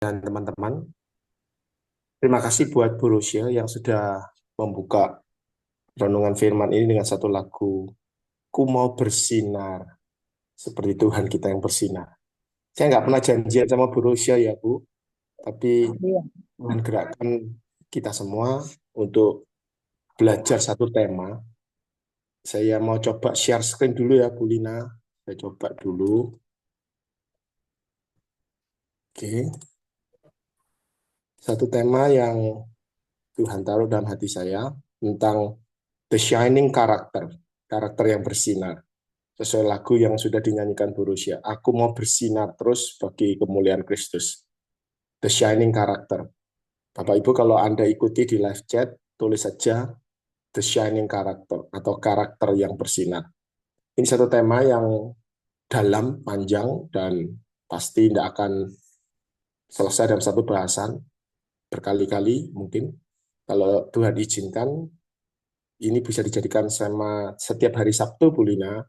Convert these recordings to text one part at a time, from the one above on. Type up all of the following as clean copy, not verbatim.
dan teman-teman. Terima kasih buat Bu Rosia yang sudah membuka renungan firman ini dengan satu lagu, Ku Mau Bersinar, seperti Tuhan kita yang bersinar. Saya nggak pernah janjian sama Bu Rosia ya Bu, tapi Iya, Tuhan gerakkan kita semua untuk belajar satu tema. Saya mau coba share screen dulu ya Bu Lina. Saya coba dulu. Oke, satu tema yang Tuhan taruh dalam hati saya tentang The Shining Character, karakter yang bersinar. Sesuai lagu yang sudah dinyanyikan Bu Rusia. Aku mau bersinar terus bagi kemuliaan Kristus. The Shining Character. Bapak Ibu kalau Anda ikuti di live chat, tulis saja The Shining Character atau karakter yang bersinar. Ini satu tema yang dalam, panjang, dan pasti tidak akan selesai dalam satu bahasan berkali-kali mungkin. Kalau Tuhan izinkan, ini bisa dijadikan sama setiap hari Sabtu, Bu Lina.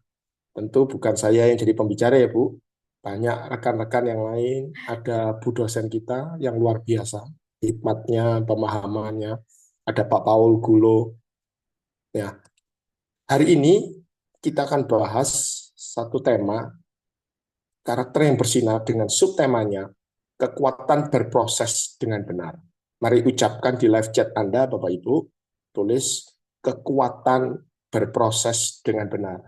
Tentu bukan saya yang jadi pembicara ya Bu. Banyak rekan-rekan yang lain, ada Bu dosen kita yang luar biasa, hikmatnya, pemahamannya, ada Pak Paul Gulo. Ya, hari ini kita akan bahas satu tema, karakter yang bersinar dengan subtemanya, kekuatan berproses dengan benar. Mari ucapkan di live chat Anda, Bapak Ibu, tulis kekuatan berproses dengan benar.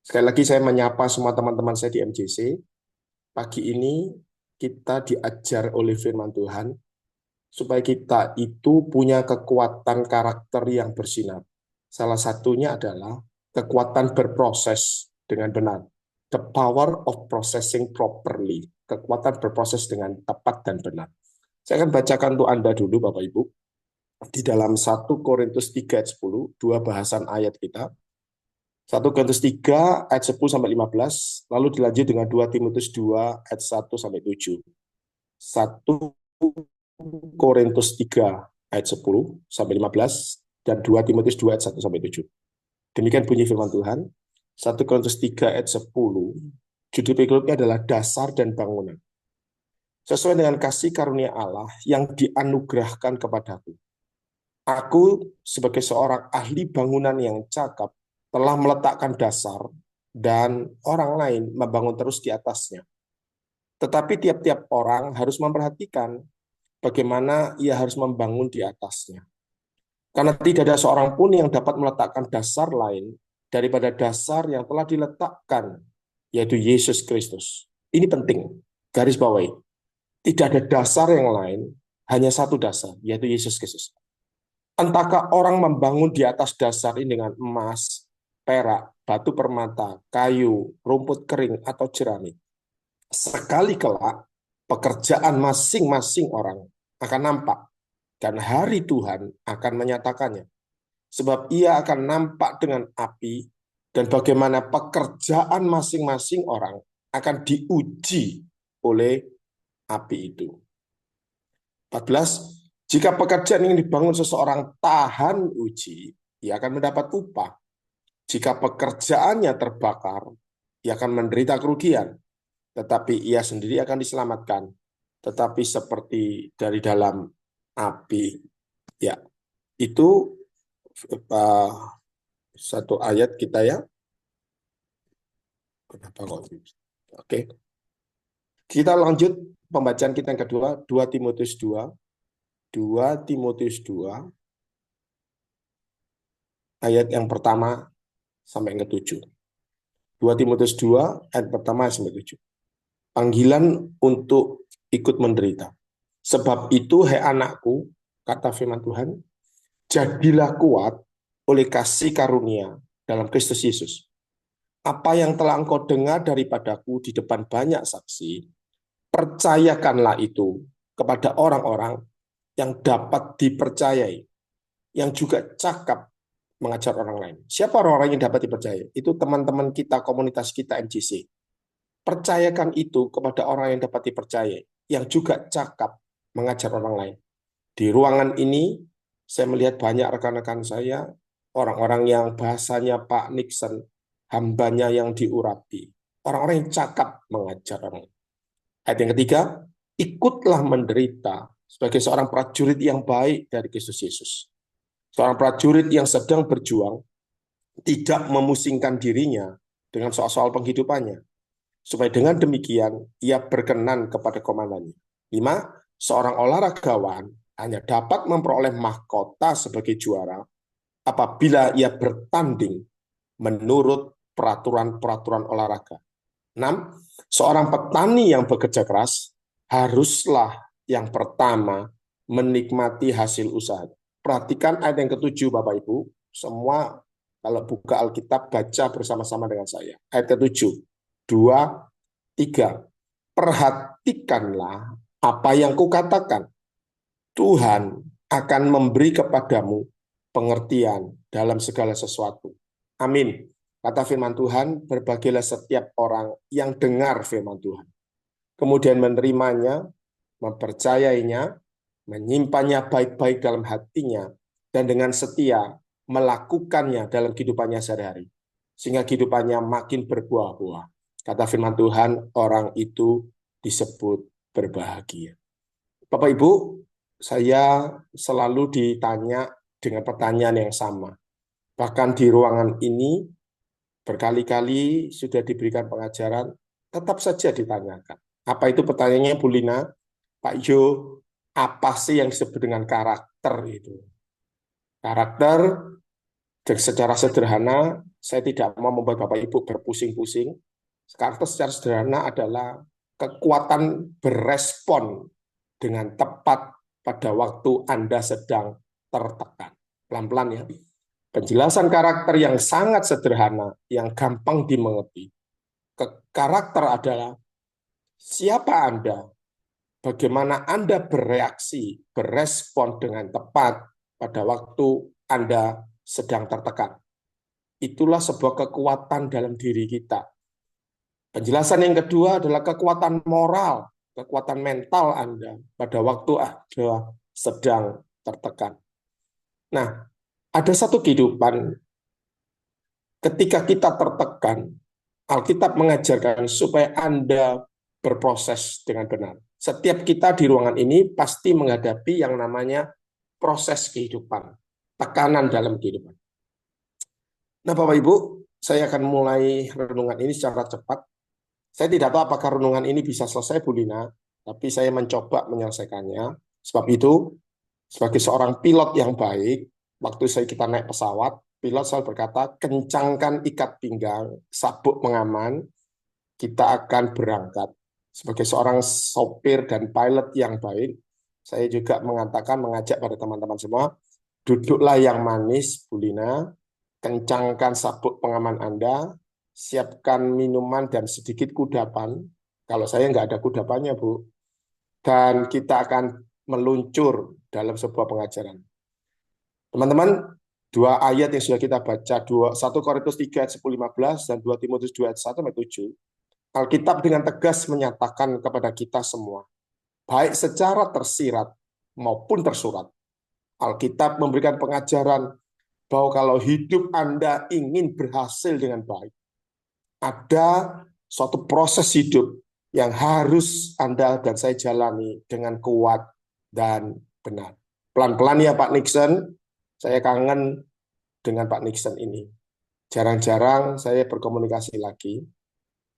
Sekali lagi saya menyapa semua teman-teman saya di MJC. Pagi ini kita diajar oleh firman Tuhan supaya kita itu punya kekuatan karakter yang bersinar. Salah satunya adalah kekuatan berproses dengan benar. The power of processing properly. Kekuatan berproses dengan tepat dan benar. Saya akan bacakan untuk Anda dulu Bapak Ibu. Di dalam 1 Korintus 3 ayat 10, dua bahasan ayat kita. 1 Korintus 3 ayat 10 sampai 15, lalu dilanjut dengan 2 Timotius 2 ayat 1 sampai 7. 1 Korintus 3 ayat 10 sampai 15 dan 2 Timotius 2 ayat 1 sampai 7. Demikian bunyi firman Tuhan. 1 Korintus 3 ayat 10. Judul berikutnya adalah dasar dan bangunan. Sesuai dengan kasih karunia Allah yang dianugerahkan kepadaku. Aku sebagai seorang ahli bangunan yang cakap telah meletakkan dasar dan orang lain membangun terus di atasnya. Tetapi tiap-tiap orang harus memperhatikan bagaimana ia harus membangun di atasnya. Karena tidak ada seorang pun yang dapat meletakkan dasar lain daripada dasar yang telah diletakkan, yaitu Yesus Kristus. Ini penting, garis bawahi. Tidak ada dasar yang lain, hanya satu dasar, yaitu Yesus Kristus. Entahkah orang membangun di atas dasar ini dengan emas, perak, batu permata, kayu, rumput kering, atau jerami. Sekali kelak, pekerjaan masing-masing orang akan nampak, dan hari Tuhan akan menyatakannya. Sebab ia akan nampak dengan api, dan bagaimana pekerjaan masing-masing orang akan diuji oleh api itu. 14. Jika pekerjaan yang dibangun seseorang tahan uji, ia akan mendapat upah. Jika pekerjaannya terbakar, ia akan menderita kerugian, tetapi ia sendiri akan diselamatkan, tetapi seperti dari dalam api. Ya, itu uh, satu ayat kita ya. Kenapa kok? Oke. Kita lanjut pembacaan kita yang kedua, 2 Timotius 2. 2 Timotius 2 ayat yang pertama sampai yang ke-7. 2 Timotius 2 ayat pertama sampai 7. Panggilan untuk ikut menderita. Sebab itu, hai anakku, kata firman Tuhan, jadilah kuat oleh kasih karunia dalam Kristus Yesus. Apa yang telah engkau dengar daripadaku di depan banyak saksi, percayakanlah itu kepada orang-orang yang dapat dipercayai, yang juga cakap mengajar orang lain. Siapa orang-orang yang dapat dipercayai? Itu teman-teman kita, komunitas kita MJC. Percayakan itu kepada orang yang dapat dipercayai, yang juga cakap mengajar orang lain. Di ruangan ini, saya melihat banyak rekan-rekan saya, orang-orang yang bahasanya Pak Nixon, hambanya yang diurapi. Orang-orang yang cakap mengajar orang lain. Ayat yang ketiga, ikutlah menderita sebagai seorang prajurit yang baik dari Kristus Yesus. Seorang prajurit yang sedang berjuang, tidak memusingkan dirinya dengan soal-soal penghidupannya. Supaya dengan demikian, ia berkenan kepada komandannya. 5. Seorang olahragawan hanya dapat memperoleh mahkota sebagai juara apabila ia bertanding menurut peraturan-peraturan olahraga. 6. Seorang petani yang bekerja keras haruslah yang pertama menikmati hasil usaha. Perhatikan ayat yang ketujuh, Bapak Ibu. Semua kalau buka Alkitab, baca bersama-sama dengan saya. Ayat ketujuh. 2, 3. Perhatikanlah apa yang kukatakan. Tuhan akan memberi kepadamu pengertian dalam segala sesuatu. Amin. Kata firman Tuhan, berbahagialah setiap orang yang dengar firman Tuhan, kemudian menerimanya, mempercayainya, menyimpannya baik-baik dalam hatinya, dan dengan setia melakukannya dalam kehidupannya sehari-hari, sehingga kehidupannya makin berbuah-buah. Kata firman Tuhan, orang itu disebut berbahagia. Bapak Ibu, saya selalu ditanya dengan pertanyaan yang sama. Bahkan di ruangan ini, berkali-kali sudah diberikan pengajaran, tetap saja ditanyakan. Apa itu pertanyaannya, Bu Lina? Pak Jo, apa sih yang disebut dengan karakter itu? Karakter, secara sederhana, saya tidak mau membuat Bapak Ibu berpusing-pusing. Karakter secara sederhana adalah kekuatan berespon dengan tepat pada waktu Anda sedang tertekan. Pelan-pelan ya. Penjelasan karakter yang sangat sederhana, yang gampang dimengerti. Karakter adalah siapa Anda, bagaimana Anda bereaksi, berespon dengan tepat pada waktu Anda sedang tertekan. Itulah sebuah kekuatan dalam diri kita. Penjelasan yang kedua adalah kekuatan moral, kekuatan mental Anda pada waktu Anda sedang tertekan. Nah, ada satu kehidupan ketika kita tertekan, Alkitab mengajarkan supaya Anda berproses dengan benar. Setiap kita di ruangan ini pasti menghadapi yang namanya proses kehidupan, tekanan dalam kehidupan. Nah, Bapak Ibu, saya akan mulai renungan ini secara cepat. Saya tidak tahu apakah renungan ini bisa selesai, Bu Lina, tapi saya mencoba menyelesaikannya. Sebab itu, sebagai seorang pilot yang baik, waktu kita naik pesawat, pilot selalu berkata, kencangkan ikat pinggang, sabuk pengaman, kita akan berangkat. Sebagai seorang sopir dan pilot yang baik, saya juga mengajak pada teman-teman semua, duduklah yang manis, Bu Lina, kencangkan sabuk pengaman Anda, siapkan minuman dan sedikit kudapan. Kalau saya nggak ada kudapannya, Bu. Dan kita akan meluncur dalam sebuah pengajaran. Teman-teman, dua ayat yang sudah kita baca, 1 Korintus 3 ayat 10-15 dan 2 Timotius 2 ayat 1-7, Alkitab dengan tegas menyatakan kepada kita semua, baik secara tersirat maupun tersurat, Alkitab memberikan pengajaran bahwa kalau hidup Anda ingin berhasil dengan baik, ada suatu proses hidup yang harus Anda dan saya jalani dengan kuat dan benar. Pelan-pelan ya Pak Nixon, saya kangen dengan Pak Nixon ini. Jarang-jarang saya berkomunikasi lagi.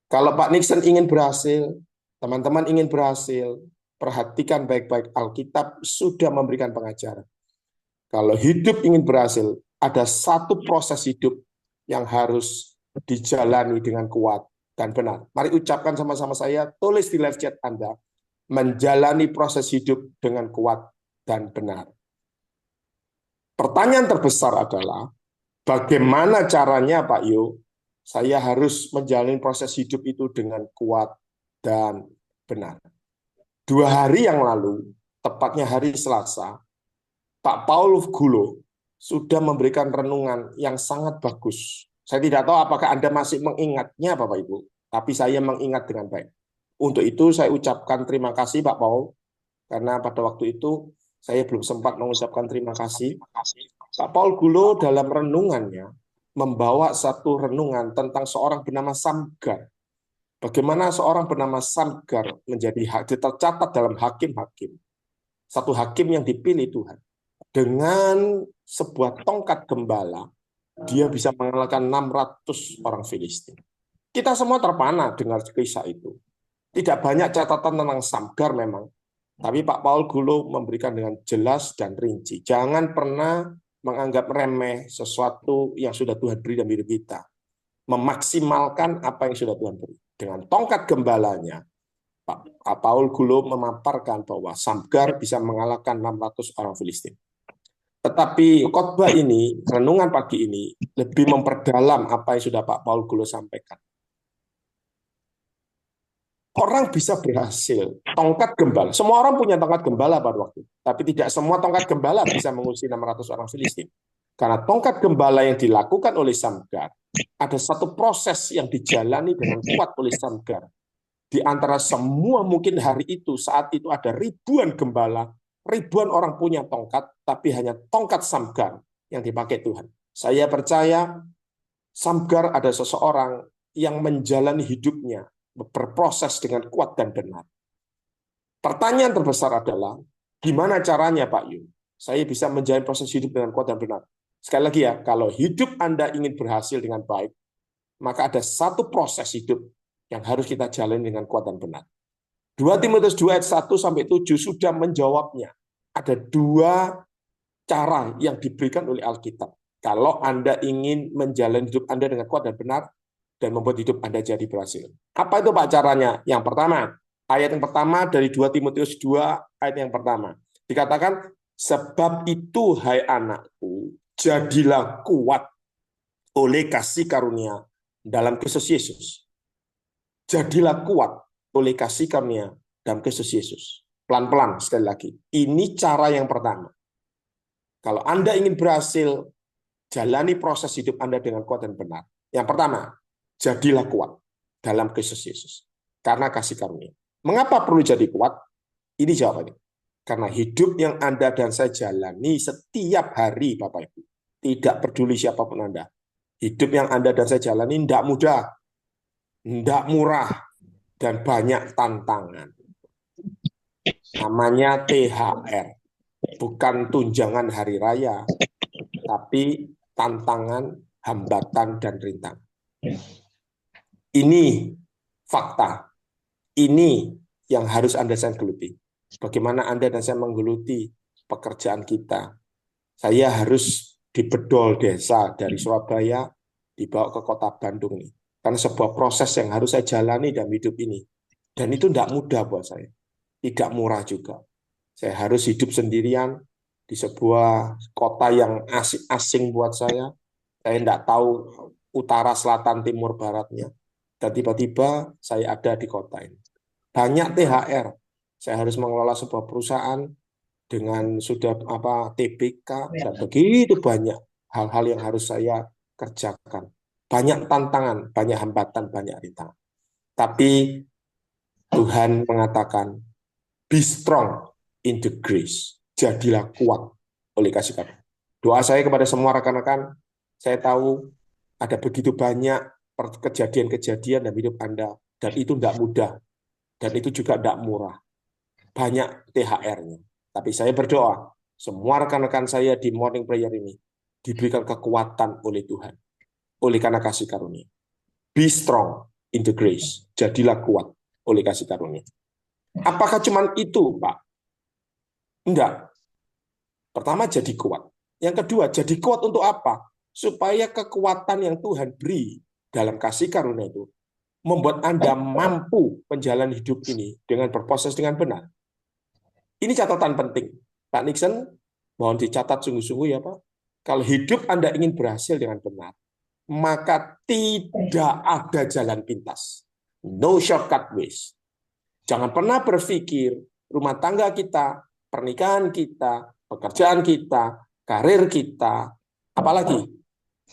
Kalau Pak Nixon ingin berhasil, teman-teman ingin berhasil, perhatikan baik-baik, Alkitab sudah memberikan pengajaran. Kalau hidup ingin berhasil, ada satu proses hidup yang harus dijalani dengan kuat dan benar. Mari ucapkan sama-sama saya, tulis di live chat Anda, menjalani proses hidup dengan kuat dan benar. Pertanyaan terbesar adalah, bagaimana caranya Pak Yo, saya harus menjalani proses hidup itu dengan kuat dan benar. 2 hari yang lalu, tepatnya hari Selasa, Pak Paul Gulo sudah memberikan renungan yang sangat bagus. Saya tidak tahu apakah Anda masih mengingatnya, Bapak Ibu, tapi saya mengingat dengan baik. Untuk itu saya ucapkan terima kasih Pak Paul, karena pada waktu itu saya belum sempat mengucapkan terima kasih. Pak Paul Gulo dalam renungannya membawa satu renungan tentang seorang bernama Samgar. Bagaimana seorang bernama Samgar tercatat dalam hakim-hakim. Satu hakim yang dipilih Tuhan. Dengan sebuah tongkat gembala, dia bisa mengalahkan 600 orang Filistin. Kita semua terpana dengar kisah itu. Tidak banyak catatan tentang Samgar memang, tapi Pak Paul Gulo memberikan dengan jelas dan rinci. Jangan pernah menganggap remeh sesuatu yang sudah Tuhan beri dalam hidup kita. Memaksimalkan apa yang sudah Tuhan beri. Dengan tongkat gembalanya, Pak Paul Gulo memaparkan bahwa Samgar bisa mengalahkan 600 orang Filistin. Tetapi khotbah ini, renungan pagi ini, lebih memperdalam apa yang sudah Pak Paul Gulo sampaikan. Orang bisa berhasil, tongkat gembala. Semua orang punya tongkat gembala pada waktu. Tapi tidak semua tongkat gembala bisa mengusir 600 orang Filistin. Karena tongkat gembala yang dilakukan oleh Samgar, ada satu proses yang dijalani dengan kuat oleh Samgar. Di antara semua mungkin hari itu, saat itu ada ribuan gembala, ribuan orang punya tongkat, tapi hanya tongkat Samgar yang dipakai Tuhan. Saya percaya Samgar ada seseorang yang menjalani hidupnya berproses dengan kuat dan benar. Pertanyaan terbesar adalah, gimana caranya Pak Yun? Saya bisa menjalani proses hidup dengan kuat dan benar. Sekali lagi ya, kalau hidup Anda ingin berhasil dengan baik, maka ada satu proses hidup yang harus kita jalani dengan kuat dan benar. 2 Timotius 2 ayat 1-7 sudah menjawabnya. Ada dua cara yang diberikan oleh Alkitab. Kalau Anda ingin menjalani hidup Anda dengan kuat dan benar, dan membuat hidup Anda jadi berhasil. Apa itu Pak caranya? Yang pertama, ayat yang pertama dari 2 Timotius 2 ayat yang pertama. Dikatakan, sebab itu hai anakku, jadilah kuat oleh kasih karunia dalam Kristus Yesus. Jadilah kuat oleh kasih karunia dalam Kristus Yesus. Pelan-pelan sekali lagi. Ini cara yang pertama. Kalau Anda ingin berhasil, jalani proses hidup Anda dengan kuat dan benar. Yang pertama, jadilah kuat dalam Kristus Yesus. Karena kasih karunia. Mengapa perlu jadi kuat? Ini jawabannya. Karena hidup yang Anda dan saya jalani setiap hari, Bapak Ibu. Tidak peduli siapapun Anda. Hidup yang Anda dan saya jalani tidak mudah, tidak murah, dan banyak tantangan. Namanya THR. Bukan tunjangan hari raya, tapi tantangan, hambatan, dan rintangan. Ini fakta. Ini yang harus Anda saya geluti. Bagaimana Anda dan saya menggeluti pekerjaan kita. Saya harus di bedol desa dari Surabaya dibawa ke kota Bandung nih. Karena sebuah proses yang harus saya jalani dalam hidup ini. Dan itu tidak mudah buat saya. Tidak murah juga. Saya harus hidup sendirian di sebuah kota yang asing buat saya. Saya tidak tahu utara, selatan, timur, baratnya. Dan tiba-tiba saya ada di kota ini. Banyak THR. Saya harus mengelola sebuah perusahaan dengan sudah TBK dan begitu banyak hal-hal yang harus saya kerjakan. Banyak tantangan, banyak hambatan, banyak rintangan. Tapi Tuhan mengatakan, be strong in the grace. Jadilah kuat oleh kasih karunia. Doa saya kepada semua rekan-rekan, saya tahu ada begitu banyak kejadian-kejadian dalam hidup Anda, dan itu tidak mudah, dan itu juga tidak murah. Banyak THR-nya. Tapi saya berdoa, semua rekan-rekan saya di morning prayer ini diberikan kekuatan oleh Tuhan, oleh karena kasih karunia. Be strong in the grace. Jadilah kuat oleh kasih karunia. Apakah cuma itu, Pak? Enggak. Pertama, jadi kuat. Yang kedua, jadi kuat untuk apa? Supaya kekuatan yang Tuhan beri dalam kasih karunia itu membuat Anda mampu menjalani hidup ini dengan berproses dengan benar. Ini catatan penting. Pak Nixon, mohon dicatat sungguh-sungguh ya Pak. Kalau hidup Anda ingin berhasil dengan benar, maka tidak ada jalan pintas. No shortcut ways. Jangan pernah berpikir rumah tangga kita, pernikahan kita, pekerjaan kita, karir kita, apalagi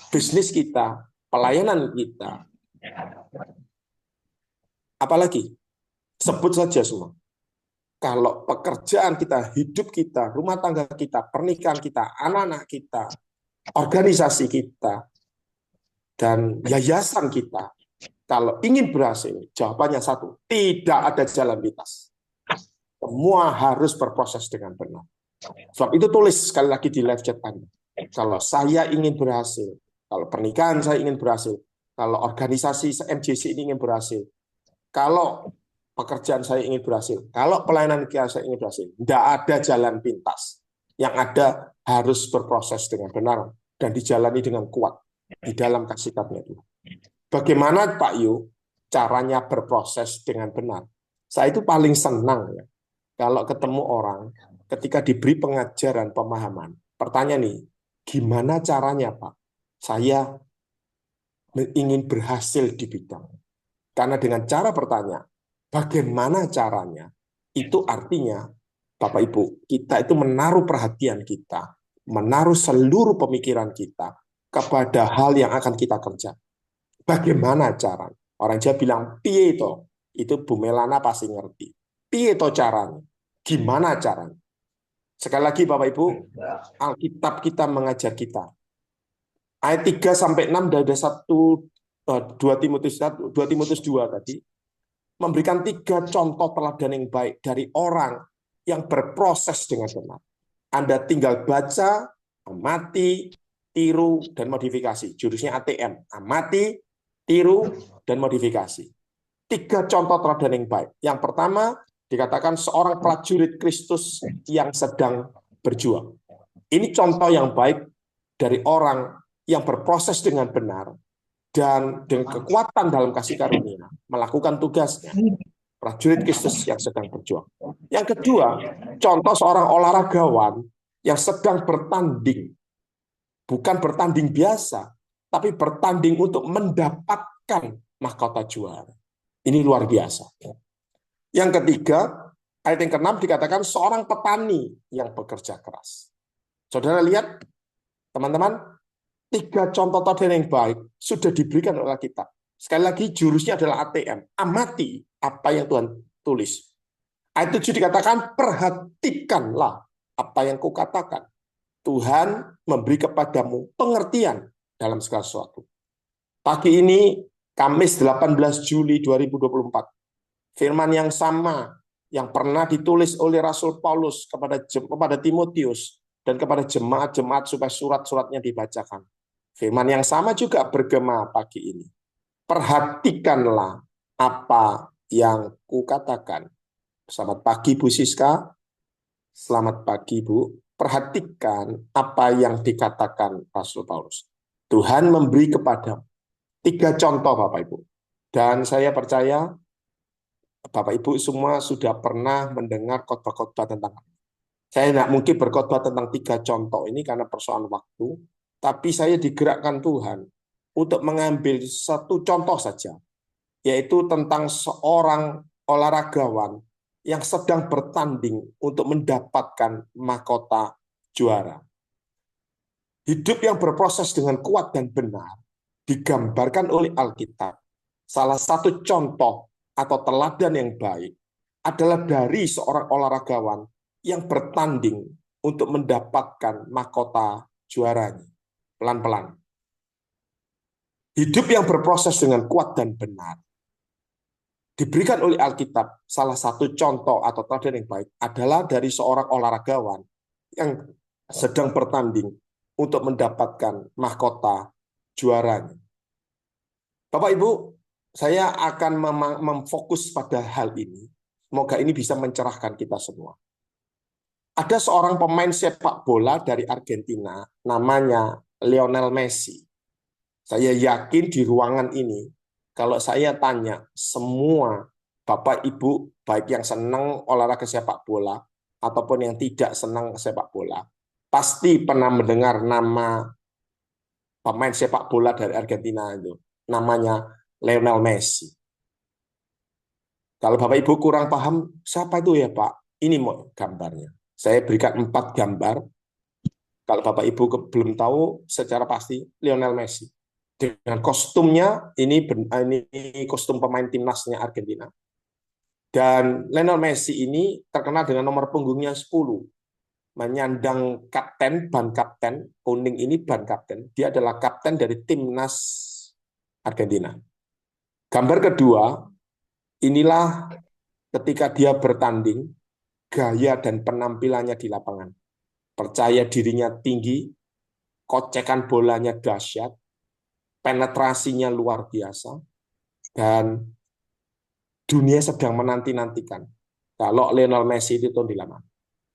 bisnis kita, pelayanan kita, apalagi sebut saja semua. Kalau pekerjaan kita, hidup kita, rumah tangga kita, pernikahan kita, anak-anak kita, organisasi kita, dan yayasan kita, Kalau ingin berhasil, jawabannya satu, tidak ada jalan pintas. Semua harus berproses dengan benar. Sebab itu tulis sekali lagi di live chat Anda. Kalau saya ingin berhasil, kalau pernikahan saya ingin berhasil, kalau organisasi MJC ini ingin berhasil, kalau pekerjaan saya ingin berhasil, kalau pelayanan saya ingin berhasil, tidak ada jalan pintas. Yang ada harus berproses dengan benar dan dijalani dengan kuat di dalam kasih karunia Tuhan. Bagaimana Pak Yu caranya berproses dengan benar? Saya itu paling senang ya, kalau ketemu orang ketika diberi pengajaran pemahaman. Pertanyaan nih, gimana caranya Pak? Saya ingin berhasil di bidang. Karena dengan cara bertanya, bagaimana caranya? Itu artinya, Bapak Ibu, kita itu menaruh perhatian kita, menaruh seluruh pemikiran kita kepada hal yang akan kita kerjakan. Bagaimana cara? Orang Jawa bilang, piye to? Itu Bu Melana pasti ngerti. Piye to caranya? Gimana caranya? Sekali lagi Bapak Ibu, Alkitab kita mengajar kita. Ayat 3 sampai 6 dari 2 Timotius 1, 2 Timotius 2 tadi memberikan 3 contoh teladan yang baik dari orang yang berproses dengan benar. Anda tinggal baca, amati, tiru, dan modifikasi. Jurusnya ATM, amati, tiru, dan modifikasi. 3 contoh teladan yang baik. Yang pertama, dikatakan seorang prajurit Kristus yang sedang berjuang. Ini contoh yang baik dari orang yang berproses dengan benar dan dengan kekuatan dalam kasih karunia melakukan tugasnya. Prajurit Kristus yang sedang berjuang. Yang kedua, contoh seorang olahragawan yang sedang bertanding. Bukan bertanding biasa, tapi bertanding untuk mendapatkan mahkota juara. Ini luar biasa. Yang ketiga, ayat yang ke-6 dikatakan seorang petani yang bekerja keras. Saudara lihat, teman-teman, 3 contoh teladan yang baik sudah diberikan oleh kita. Sekali lagi, jurusnya adalah ATM. Amati apa yang Tuhan tulis. Ayat 7 dikatakan, perhatikanlah apa yang kukatakan. Tuhan memberi kepadamu pengertian dalam segala sesuatu. Pagi ini, Kamis 18 Juli 2024, firman yang sama yang pernah ditulis oleh Rasul Paulus kepada Timotius dan kepada jemaat-jemaat supaya surat-suratnya dibacakan. Firman yang sama juga bergema pagi ini. Perhatikanlah apa yang kukatakan. Selamat pagi Bu Siska. Selamat pagi Bu. Perhatikan apa yang dikatakan Rasul Paulus. Tuhan memberi kepadamu 3 contoh Bapak Ibu. Dan saya percaya Bapak Ibu semua sudah pernah mendengar khotbah-khotbah tentang. Saya tidak mungkin berkhotbah tentang 3 contoh ini karena persoalan waktu. Tapi saya digerakkan Tuhan untuk mengambil 1 contoh saja. Yaitu tentang seorang olahragawan yang sedang bertanding untuk mendapatkan mahkota juara. Hidup yang berproses dengan kuat dan benar digambarkan oleh Alkitab. Salah satu contoh atau teladan yang baik adalah dari seorang olahragawan yang bertanding untuk mendapatkan mahkota juaranya. Pelan-pelan. Hidup yang berproses dengan kuat dan benar diberikan oleh Alkitab. Salah satu contoh atau teladan yang baik adalah dari seorang olahragawan yang sedang bertanding untuk mendapatkan mahkota juaranya. Bapak Ibu, saya akan memfokus pada hal ini. Semoga ini bisa mencerahkan kita semua. Ada seorang pemain sepak bola dari Argentina, namanya Lionel Messi. Saya yakin di ruangan ini, kalau saya tanya semua Bapak Ibu, baik yang senang olahraga sepak bola, ataupun yang tidak senang sepak bola, pasti pernah mendengar nama pemain sepak bola dari Argentina itu. Namanya Lionel Messi. Kalau Bapak Ibu kurang paham, siapa itu ya Pak? Ini mau gambarnya. Saya berikan 4 gambar. Kalau Bapak Ibu belum tahu, secara pasti Lionel Messi. Dengan kostumnya, ini kostum pemain timnasnya Argentina. Dan Lionel Messi ini terkenal dengan nomor punggungnya 10. Menyandang kapten, ban kapten, kuning ini ban kapten. Dia adalah kapten dari timnas Argentina. Gambar kedua, inilah ketika dia bertanding, gaya dan penampilannya di lapangan. Percaya dirinya tinggi, kocekan bolanya dahsyat, penetrasinya luar biasa, dan dunia sedang menanti-nantikan kalau Lionel Messi itu tahun di lapangan.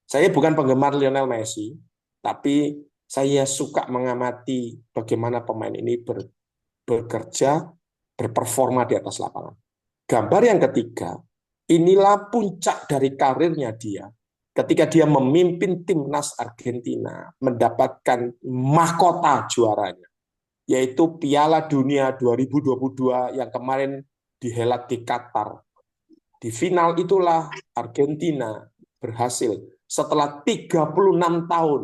Saya bukan penggemar Lionel Messi, tapi saya suka mengamati bagaimana pemain ini bekerja, berperforma di atas lapangan. Gambar yang ketiga, inilah puncak dari karirnya dia. Ketika dia memimpin timnas Argentina, mendapatkan mahkota juaranya, yaitu Piala Dunia 2022 yang kemarin dihelat di Qatar. Di final itulah Argentina berhasil setelah 36 tahun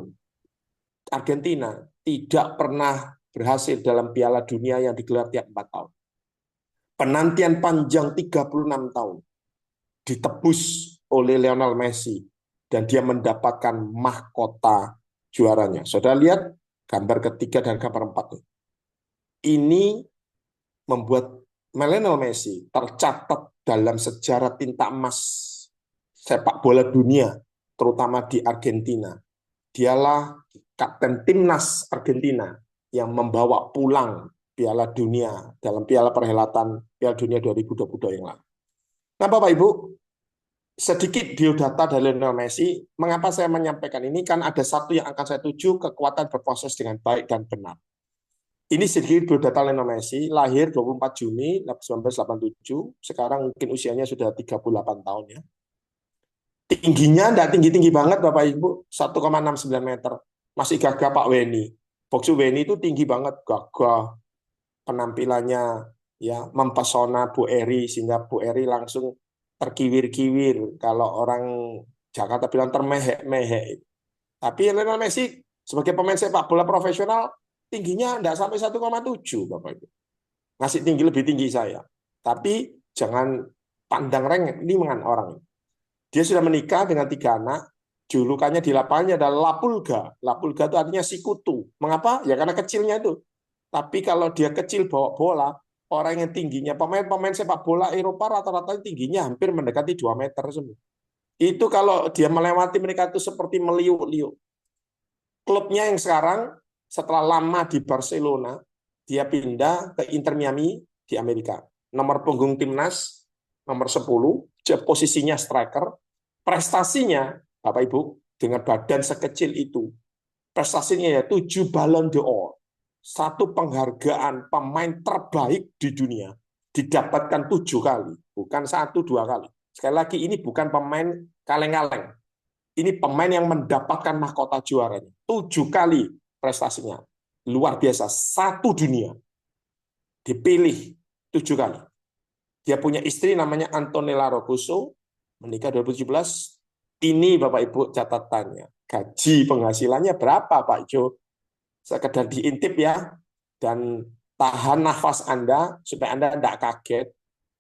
Argentina tidak pernah berhasil dalam Piala Dunia yang digelar tiap 4 tahun. Penantian panjang 36 tahun ditebus oleh Lionel Messi dan dia mendapatkan mahkota juaranya. Saudara lihat gambar ketiga dan gambar 4. Ini membuat Lionel Messi tercatat dalam sejarah tinta emas sepak bola dunia, terutama di Argentina. Dialah kapten timnas Argentina yang membawa pulang Piala Dunia dalam Piala Perhelatan Piala Dunia 2022 yang lalu. Nah, Bapak Ibu, sedikit biodata dari Lionel Messi. Mengapa saya menyampaikan ini? Kan ada satu yang akan saya tuju, kekuatan berproses dengan baik dan benar. Ini sedikit biodata Lionel Messi, lahir 24 Juni 1987, sekarang mungkin usianya sudah 38 tahun ya. Tingginya tidak tinggi-tinggi banget Bapak Ibu, 1,69 meter. Masih gagah Pak Weni. Boksu Weni itu tinggi banget, gagah. Penampilannya ya mempesona Bu Eri, sehingga Bu Eri langsung terkiwir-kiwir. Kalau orang Jakarta bilang termehek-mehek. Tapi Lionel Messi sebagai pemain sepak bola profesional, tingginya tidak sampai 1,7 Bapak Ibu. Masih tinggi, lebih tinggi saya. Tapi jangan pandang rengek, ini dengan orang. Dia sudah menikah dengan 3 anak. Julukannya di lapangannya adalah Lapulga. Lapulga itu artinya sikutu. Mengapa? Ya karena kecilnya itu. Tapi kalau dia kecil bawa bola, orang yang tingginya, pemain-pemain sepak bola Eropa rata-rata tingginya hampir mendekati 2 meter semua. Itu kalau dia melewati mereka itu seperti meliuk-liuk. Klubnya yang sekarang, setelah lama di Barcelona, dia pindah ke Inter Miami di Amerika. Nomor punggung timnas, nomor 10, posisinya striker. Prestasinya, Bapak Ibu, dengan badan sekecil itu, prestasinya ya 7 Ballon d'Or. Satu penghargaan pemain terbaik di dunia didapatkan 7 kali, bukan 1-2 kali. Sekali lagi, ini bukan pemain kaleng-kaleng. Ini pemain yang mendapatkan mahkota juaranya 7 kali prestasinya. Luar biasa, satu dunia. Dipilih 7 kali. Dia punya istri namanya Antonella Roccuzzo, menikah 2017. Ini Bapak Ibu catatannya. Gaji penghasilannya berapa Pak Jo? Sekedar diintip ya. Dan tahan nafas Anda supaya Anda tidak kaget.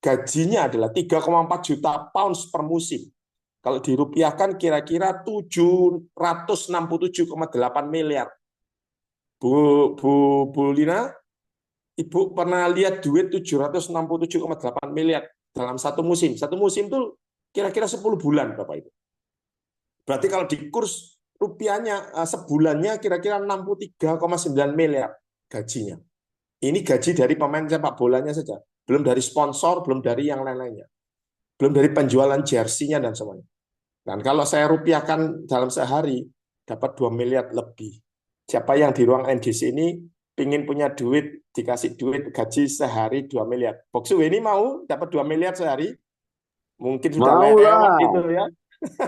Gajinya adalah 3,4 juta pounds per musim. Kalau dirupiahkan kira-kira 767,8 miliar. Bu Lina, Ibu pernah lihat duit 767,8 miliar dalam satu musim. Satu musim itu kira-kira 10 bulan Bapak Ibu. Berarti kalau di kurs rupiahnya sebulannya kira-kira 63,9 miliar gajinya. Ini gaji dari pemain sepak bolanya saja. Belum dari sponsor, belum dari yang lain-lainnya. Belum dari penjualan jersey-nya dan semuanya. Dan kalau saya rupiahkan dalam sehari, dapat 2 miliar lebih. Siapa yang di ruang NDC ini ingin punya duit, dikasih duit gaji sehari 2 miliar. Boksu ini mau dapat 2 miliar sehari? Mungkin sudah Mau lewat lah, itu ya.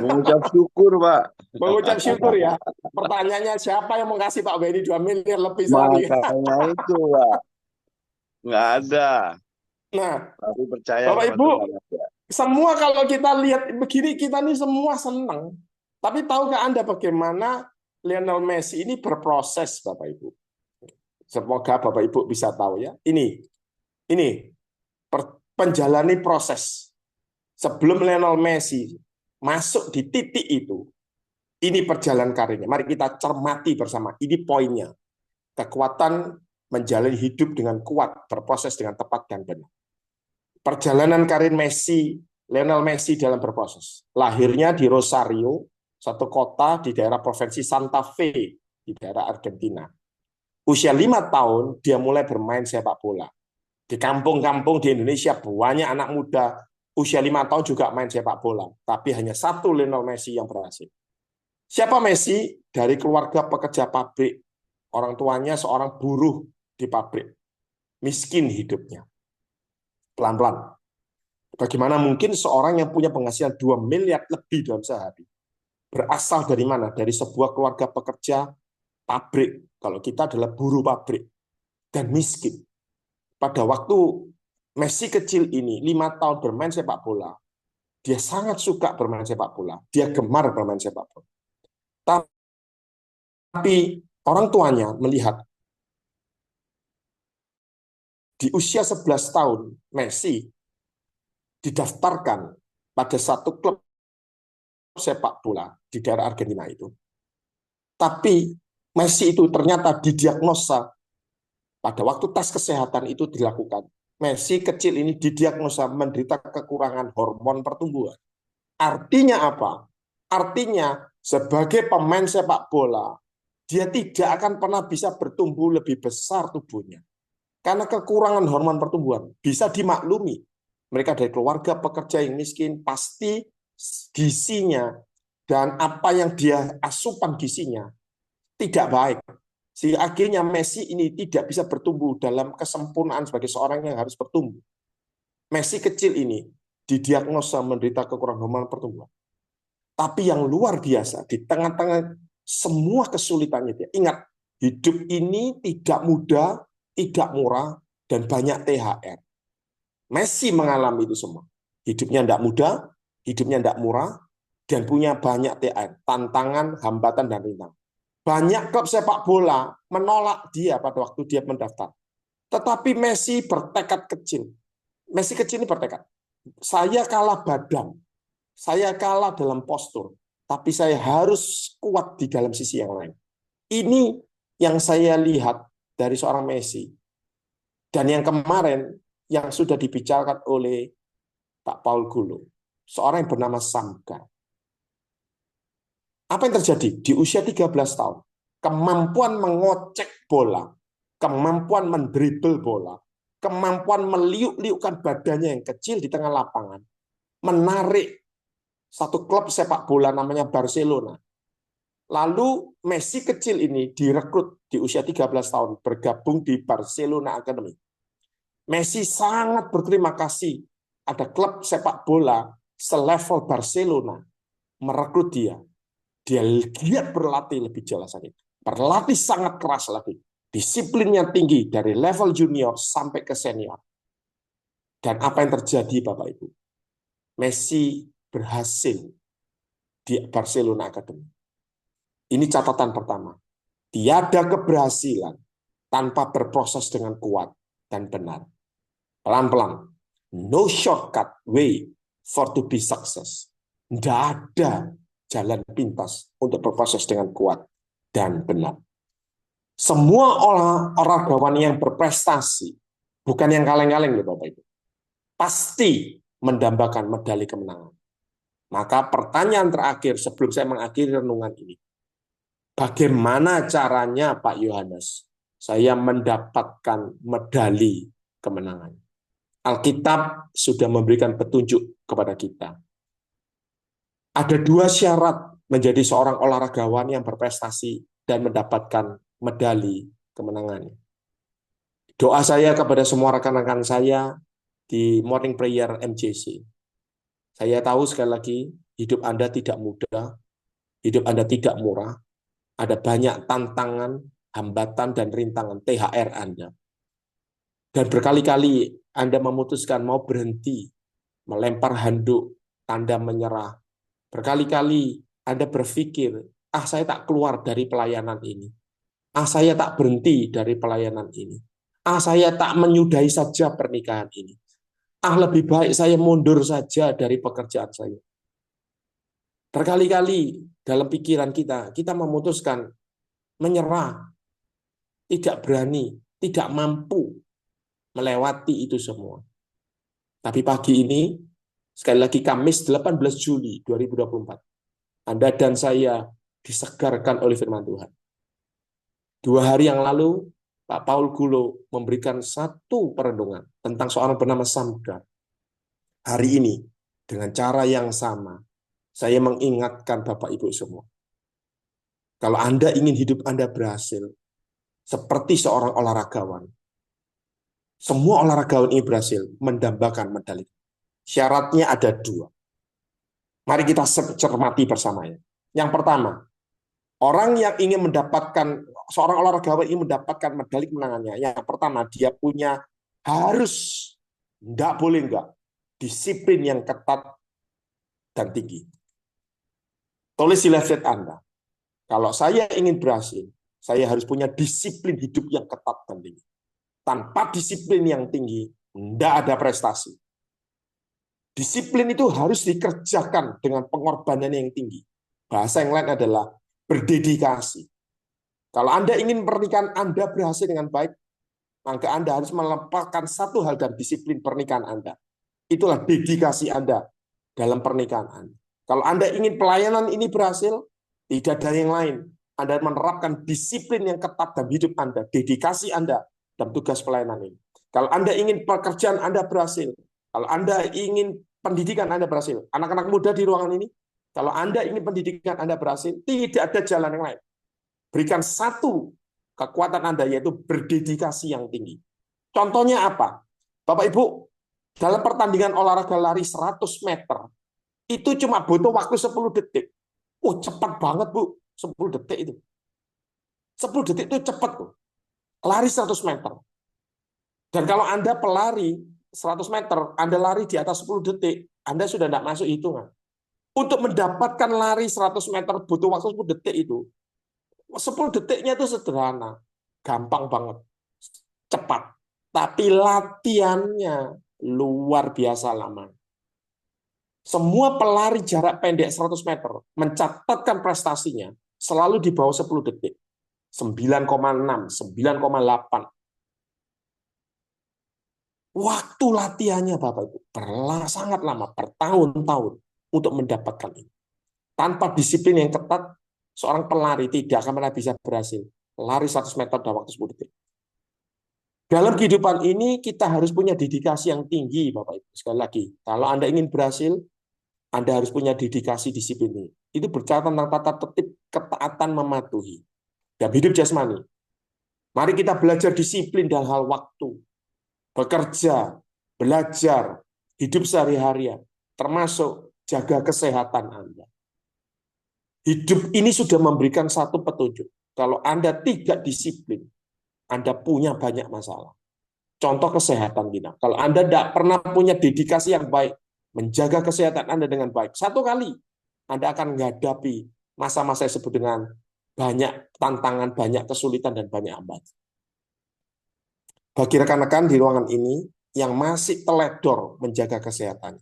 mengucap syukur, Pak. Mengucap syukur ya. Pertanyaannya siapa yang mau kasih Pak Benny 2 miliar lebih sehari? Makanya itu, Pak. Nggak ada. Nah, Tapi percaya Bapak sama Ibu, Tuhan aja. semua kalau kita lihat begini, kita ini semua senang. Tapi tahukah Anda bagaimana Lionel Messi ini berproses, Bapak Ibu? Semoga Bapak Ibu bisa tahu ya. Ini penjalani proses sebelum Lionel Messi masuk di titik itu. Ini perjalanan karirnya. Mari kita cermati bersama. Ini poinnya. Kekuatan menjalani hidup dengan kuat, berproses dengan tepat dan benar. perjalanan karir Lionel Messi dalam berproses. Lahirnya di Rosario, satu kota di daerah provinsi Santa Fe, di daerah Argentina. Usia 5 tahun, dia mulai bermain sepak bola. Di kampung-kampung di Indonesia, banyak anak muda usia 5 tahun juga main sepak bola. Tapi hanya satu Lionel Messi yang berhasil. Siapa Messi? Dari keluarga pekerja pabrik. Orang tuanya seorang buruh di pabrik. Miskin hidupnya. Pelan-pelan. Bagaimana mungkin seorang yang punya penghasilan 2 miliar lebih dalam sehari? Berasal dari mana? Dari sebuah keluarga pekerja pabrik. Kalau kita adalah buruh pabrik. Dan miskin. Pada waktu Messi kecil ini, 5 tahun bermain sepak bola, dia sangat suka bermain sepak bola. Dia gemar bermain sepak bola. Tapi orang tuanya melihat di usia 11 tahun, Messi didaftarkan pada satu klub sepak bola di daerah Argentina itu. Tapi Messi itu ternyata didiagnosa pada waktu tes kesehatan itu dilakukan. Messi kecil ini didiagnosa menderita kekurangan hormon pertumbuhan. Artinya apa? Artinya sebagai pemain sepak bola, dia tidak akan pernah bisa bertumbuh lebih besar tubuhnya. Karena kekurangan hormon pertumbuhan bisa dimaklumi. Mereka dari keluarga pekerja yang miskin, pasti gizinya dan apa yang dia asupan gizinya tidak baik. Sehingga akhirnya Messi ini tidak bisa bertumbuh dalam kesempurnaan sebagai seorang yang harus bertumbuh. Messi kecil ini didiagnosa menderita kekurangan hormon pertumbuhan. Tapi yang luar biasa, di tengah-tengah semua kesulitannya dia, ingat, hidup ini tidak mudah, tidak murah, dan banyak THR. Messi mengalami itu semua. Hidupnya tidak mudah, hidupnya tidak murah, dan punya banyak THR, tantangan, hambatan, dan rintangan. Banyak klub sepak bola menolak dia pada waktu dia mendaftar. Tetapi Messi bertekad kecil. Messi kecil ini bertekad. Saya kalah badan, saya kalah dalam postur, tapi saya harus kuat di dalam sisi yang lain. Ini yang saya lihat dari seorang Messi. Dan yang kemarin yang sudah dibicarakan oleh Pak Paul Gulung, seorang yang bernama Samka. Apa yang terjadi? Di usia 13 tahun, kemampuan mengocek bola, kemampuan mendribel bola, kemampuan meliuk-liukkan badannya yang kecil di tengah lapangan, menarik satu klub sepak bola namanya Barcelona. Lalu Messi kecil ini direkrut di usia 13 tahun, bergabung di Barcelona Academy. Messi sangat berterima kasih ada klub sepak bola selevel Barcelona merekrut dia. Dia giat berlatih lebih jelas lagi. Berlatih sangat keras lagi. Disiplinnya tinggi dari level junior sampai ke senior. Dan apa yang terjadi Bapak Ibu? Messi berhasil di Barcelona Academy. Ini catatan pertama. Tiada keberhasilan tanpa berproses dengan kuat dan benar. Pelan-pelan. No shortcut way for to be success. Tidak ada jalan pintas untuk berproses dengan kuat dan benar. Semua olahragawan yang berprestasi, bukan yang kaleng-kaleng ya Bapak Ibu, pasti mendambakan medali kemenangan. Maka pertanyaan terakhir sebelum saya mengakhiri renungan ini, bagaimana caranya Pak Yohanes saya mendapatkan medali kemenangan? Alkitab sudah memberikan petunjuk kepada kita. Ada 2 syarat menjadi seorang olahragawan yang berprestasi dan mendapatkan medali kemenangan. Doa saya kepada semua rekan-rekan saya di Morning Prayer MJC. Saya tahu sekali lagi, hidup Anda tidak mudah, hidup Anda tidak murah, ada banyak tantangan, hambatan, dan rintangan THR Anda. Dan berkali-kali Anda memutuskan mau berhenti, melempar handuk, tanda menyerah. Berkali-kali Anda berpikir, saya tak keluar dari pelayanan ini. Saya tak berhenti dari pelayanan ini. Saya tak menyudahi saja pernikahan ini. Lebih baik saya mundur saja dari pekerjaan saya. Berkali-kali dalam pikiran kita memutuskan menyerah, tidak berani, tidak mampu melewati itu semua. Tapi pagi ini, sekali lagi Kamis 18 Juli 2024, Anda dan saya disegarkan oleh firman Tuhan. 2 hari yang lalu, Pak Paul Gulo memberikan satu perenungan tentang seorang bernama Samgar. Hari ini, dengan cara yang sama, saya mengingatkan Bapak Ibu semua. Kalau Anda ingin hidup Anda berhasil, seperti seorang olahragawan, semua olahragawan ini berhasil mendambakan medali. Syaratnya ada 2. Mari kita cermati bersamanya. Yang pertama, orang yang ingin mendapatkan, seorang olahragawan ingin mendapatkan medali kemenangannya, yang pertama dia punya harus, enggak, disiplin yang ketat dan tinggi. Tulis di left Anda, kalau saya ingin berhasil, saya harus punya disiplin hidup yang ketat dan tinggi. Tanpa disiplin yang tinggi, enggak ada prestasi. Disiplin itu harus dikerjakan dengan pengorbanan yang tinggi. Bahasa yang lain adalah berdedikasi. Kalau Anda ingin pernikahan Anda berhasil dengan baik, maka Anda harus melepaskan satu hal dari disiplin pernikahan Anda. Itulah dedikasi Anda dalam pernikahan Anda. Kalau Anda ingin pelayanan ini berhasil, tidak ada yang lain. Anda menerapkan disiplin yang ketat dalam hidup Anda, dedikasi Anda dalam tugas pelayanan ini. Kalau Anda ingin pekerjaan Anda berhasil, kalau Anda ingin pendidikan Anda berhasil, anak-anak muda di ruangan ini, kalau Anda ingin pendidikan Anda berhasil, tidak ada jalan yang lain. Berikan satu kekuatan Anda, yaitu berdedikasi yang tinggi. Contohnya apa? Bapak Ibu, dalam pertandingan olahraga lari 100 meter, itu cuma butuh waktu 10 detik. Oh, cepat banget, Bu. 10 detik itu. 10 detik itu cepat, Bu. Lari 100 meter. Dan kalau Anda pelari 100 meter, Anda lari di atas 10 detik, Anda sudah tidak masuk hitungan. Untuk mendapatkan lari 100 meter butuh waktu 10 detik itu, 10 detiknya itu sederhana. Gampang banget. Cepat. Tapi latihannya luar biasa lama. Semua pelari jarak pendek 100 meter mencatatkan prestasinya selalu di bawah 10 detik. 9,6, 9,8. Waktu latihannya Bapak Ibu sangat lama, bertahun-tahun untuk mendapatkan ini. Tanpa disiplin yang ketat, seorang pelari tidak akan pernah bisa berhasil lari 100 meter dalam waktu 10 detik. Dalam kehidupan ini kita harus punya dedikasi yang tinggi, Bapak Ibu. Sekali lagi, kalau Anda ingin berhasil, Anda harus punya dedikasi disiplin ini. Itu berbicara tentang tata tertib, ketaatan mematuhi. Dalam hidup jasmani, mari kita belajar disiplin dalam hal waktu, bekerja, belajar, hidup sehari-hari, termasuk jaga kesehatan Anda. Hidup ini sudah memberikan satu petunjuk. Kalau Anda tidak disiplin, Anda punya banyak masalah. Contoh kesehatan kita. Kalau Anda tidak pernah punya dedikasi yang baik, menjaga kesehatan Anda dengan baik, satu kali Anda akan menghadapi masa-masa yang disebut dengan banyak tantangan, banyak kesulitan, dan banyak hambatan. Bagi rekan-rekan di ruangan ini yang masih teledor menjaga kesehatan,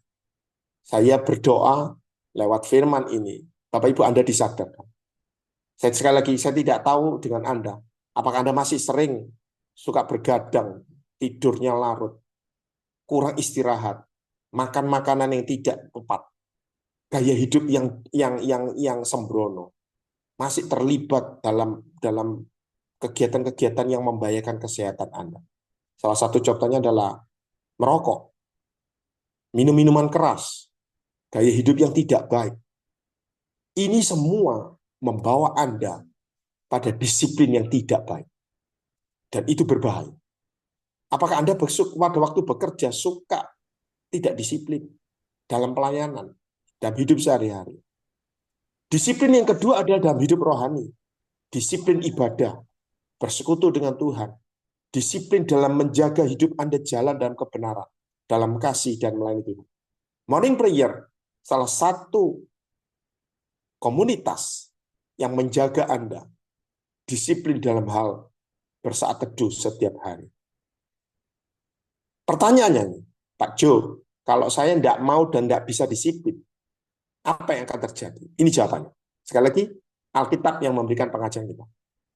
saya berdoa lewat firman ini, Bapak Ibu Anda disadarkan. Sekali lagi, saya tidak tahu dengan Anda, apakah Anda masih sering suka bergadang, tidurnya larut, kurang istirahat, makan makanan yang tidak tepat, gaya hidup yang sembrono, masih terlibat dalam kegiatan-kegiatan yang membahayakan kesehatan Anda. Salah satu contohnya adalah merokok, minum minuman keras, gaya hidup yang tidak baik. Ini semua membawa Anda pada disiplin yang tidak baik. Dan itu berbahaya. Apakah Anda pada waktu bekerja suka tidak disiplin dalam pelayanan, dalam hidup sehari-hari? Disiplin yang kedua adalah dalam hidup rohani. Disiplin ibadah, bersekutu dengan Tuhan. Disiplin dalam menjaga hidup Anda jalan dalam kebenaran, dalam kasih dan melayani Tuhan. Morning prayer, salah satu komunitas yang menjaga Anda disiplin dalam hal bersaat teduh setiap hari. Pertanyaannya, Pak Jo, kalau saya tidak mau dan tidak bisa disiplin, apa yang akan terjadi? Ini jawabannya. Sekali lagi, Alkitab yang memberikan pengajaran kita.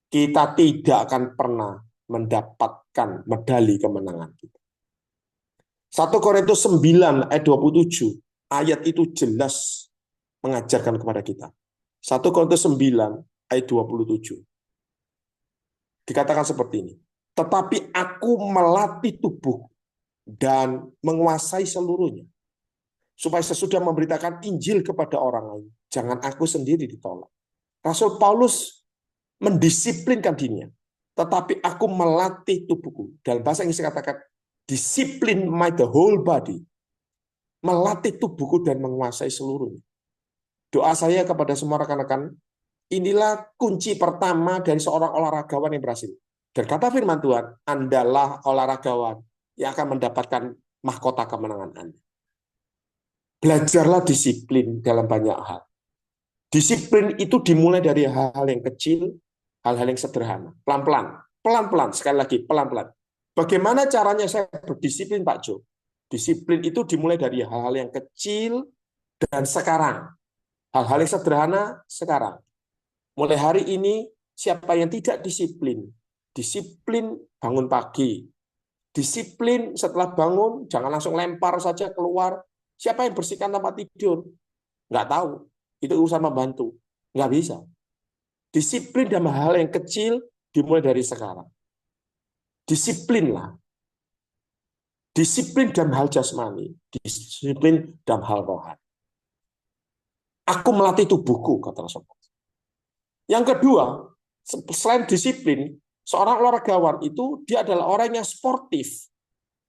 Kita tidak akan pernah mendapatkan medali kemenangan kita. 1 Korintus 9 ayat 27. Ayat itu jelas mengajarkan kepada kita. 1 Korintus 9 ayat 27. Dikatakan seperti ini. Tetapi aku melatih tubuh dan menguasai seluruhnya. Supaya sesudah memberitakan Injil kepada orang lain, jangan aku sendiri ditolak. Rasul Paulus mendisiplinkan dirinya. Tetapi aku melatih tubuhku. Dalam bahasa Inggris katakan, discipline the whole body. Melatih tubuhku dan menguasai seluruhnya. Doa saya kepada semua rekan-rekan, inilah kunci pertama dari seorang olahragawan yang berhasil. Dan kata firman Tuhan, Andalah olahragawan yang akan mendapatkan mahkota kemenangan Anda. Belajarlah disiplin dalam banyak hal. Disiplin itu dimulai dari hal-hal yang kecil, hal-hal yang sederhana. Pelan-pelan, pelan-pelan, sekali lagi pelan-pelan. Bagaimana caranya saya berdisiplin, Pak Jo? Disiplin itu dimulai dari hal-hal yang kecil dan sekarang. Hal-hal yang sederhana sekarang. Mulai hari ini, siapa yang tidak disiplin? Disiplin bangun pagi. Disiplin setelah bangun, jangan langsung lempar saja keluar. Siapa yang bersihkan tempat tidur? Nggak tahu. Itu urusan membantu. Nggak bisa. Disiplin dalam hal yang kecil dimulai dari sekarang. Disiplinlah. Disiplin dalam hal jasmani. Disiplin dalam hal rohani. Aku melatih tubuhku, kata Rasulullah. Yang kedua, selain disiplin, seorang olahragawan itu dia adalah orang yang sportif.